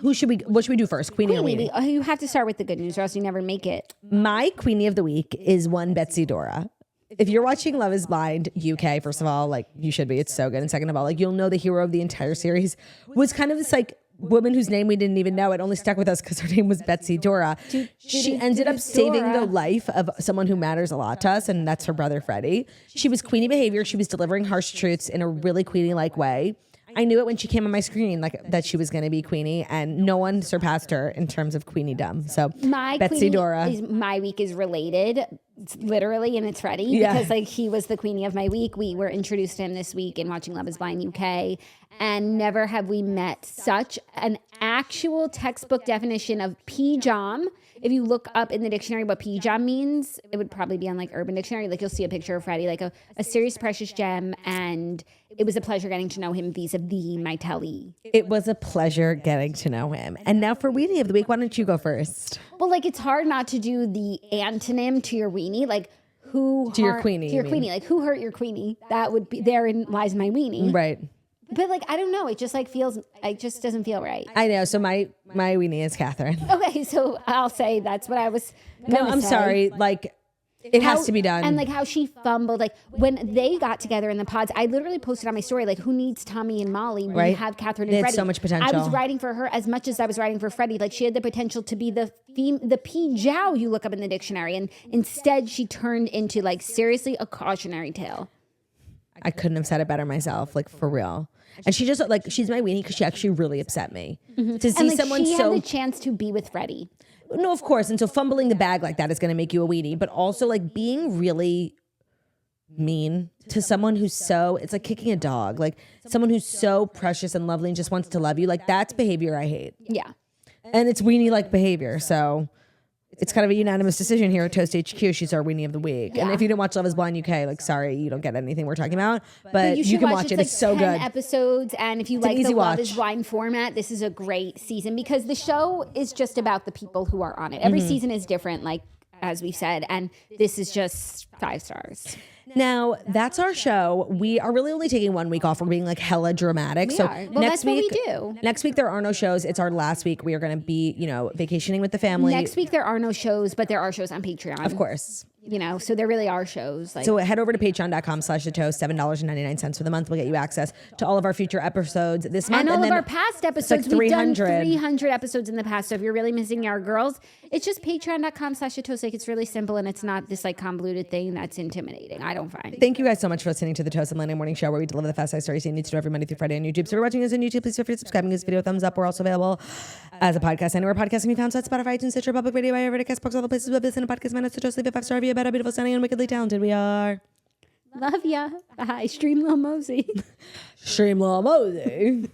What should we do first? Queenie or Weenie?
Oh, you have to start with the good news or else you never make it.
My Queenie of the Week is one Betsy Dora. If you're watching Love is Blind UK, first of all, like you should be, it's so good. And second of all, like you'll know the hero of the entire series was kind of this like woman whose name we didn't even know. It only stuck with us because her name was Betsy Dora. She ended up saving the life of someone who matters a lot to us, and that's her brother Freddie. She was Queenie behavior. She was delivering harsh truths in a really Queenie-like way. I knew it when she came on my screen, like that she was going to be Queenie, and no one surpassed her in terms of Queenie-dom. So
my
Betsy
Queenie
Dora.
My week is related, it's literally, and it's Freddie because like he was the Queenie of my week. We were introduced to him this week in watching Love is Blind UK, and never have we met such an actual textbook definition of P-jom. If you look up in the dictionary what P-jom means, it would probably be on like Urban Dictionary. Like you'll see a picture of Freddie, like a serious, precious gem. And it was a pleasure getting to know him vis-a-vis my telly.
It was a pleasure getting to know him. And now for Weenie of the Week, why don't you go first?
Well, like it's hard not to do the antonym to your Weenie. Like who
to your Queenie.
To your Queenie. Like who hurt your Queenie? That would be, therein lies my Weenie.
Right.
But like, I don't know. It just like feels, it just doesn't feel right.
I know. So my Weenie is Catherine.
Okay. So I'll say that's what I was
No, I'm sorry. Like, it has to be done.
And like how she fumbled, like when they got together in the pods, I literally posted on my story, like who needs Tommy and Molly when you have Catherine and
They had
Freddie?
so much potential.
I was writing for her as much as I was writing for Freddie. Like she had the potential to be the P-jow you look up in the dictionary. And instead she turned into like seriously a cautionary tale.
I couldn't have said it better myself, like for real. And she just like, she's my Weenie because she actually really upset me. To see
And like
someone
she
so...
had the chance to be with Freddie.
No, of course. And so fumbling the bag like that is going to make you a Weenie, but also like being really mean to someone who's so, it's like kicking a dog, like someone who's so precious and lovely and just wants to love you. Like that's behavior I hate.
Yeah.
And it's Weenie-like behavior. So it's kind of a unanimous decision here at Toast HQ. She's our Weenie of the Week.
Yeah.
And if you didn't watch Love is Blind UK, like, sorry, you don't get anything we're talking about. But you can watch it.
Like
it's so
10
good.
episodes. And if you like
easy
the Love
watch.
is Blind format, this is a great season because the show is just about the people who are on it. Every season is different, like as we said. And this is just 5 stars.
Now, that's our show. We are really only taking 1 week off. We're being like hella dramatic.
We
so
are. Well,
next
that's what
week,
we do.
Next week, there are no shows. It's our last week. We are going to be, vacationing with the family.
Next week, there are no shows, but there are shows on Patreon.
Of course.
So there really are shows. Like,
So head over to patreon.com/thetoast, $7.99 for the month. We'll get you access to all of our future episodes this month.
and all
then
of our past episodes.
like
We've done
300.
300 episodes in the past. So if you're really missing our girls, it's just patreon.com/thetoast. Like it's really simple and it's not this like convoluted thing that's intimidating. I don't find.
Thank you guys so much for listening to the Toast and Landing Morning Show, where we deliver the fast side stories you need to know every Monday through Friday on YouTube. So if you're watching us on YouTube, please feel free to subscribe and give this video a thumbs up. We're also available as a podcast anywhere podcast can be found. So that's Spotify, iTunes, Stitcher, Public Radio, iHeartRadio, Castbox, all the places where listen to podcast minutes. So just leave a 5-star review about how beautiful, stunning, and wickedly talented we are.
Love ya. Bye. Stream Lil Mosey.
Stream Lil Mosey.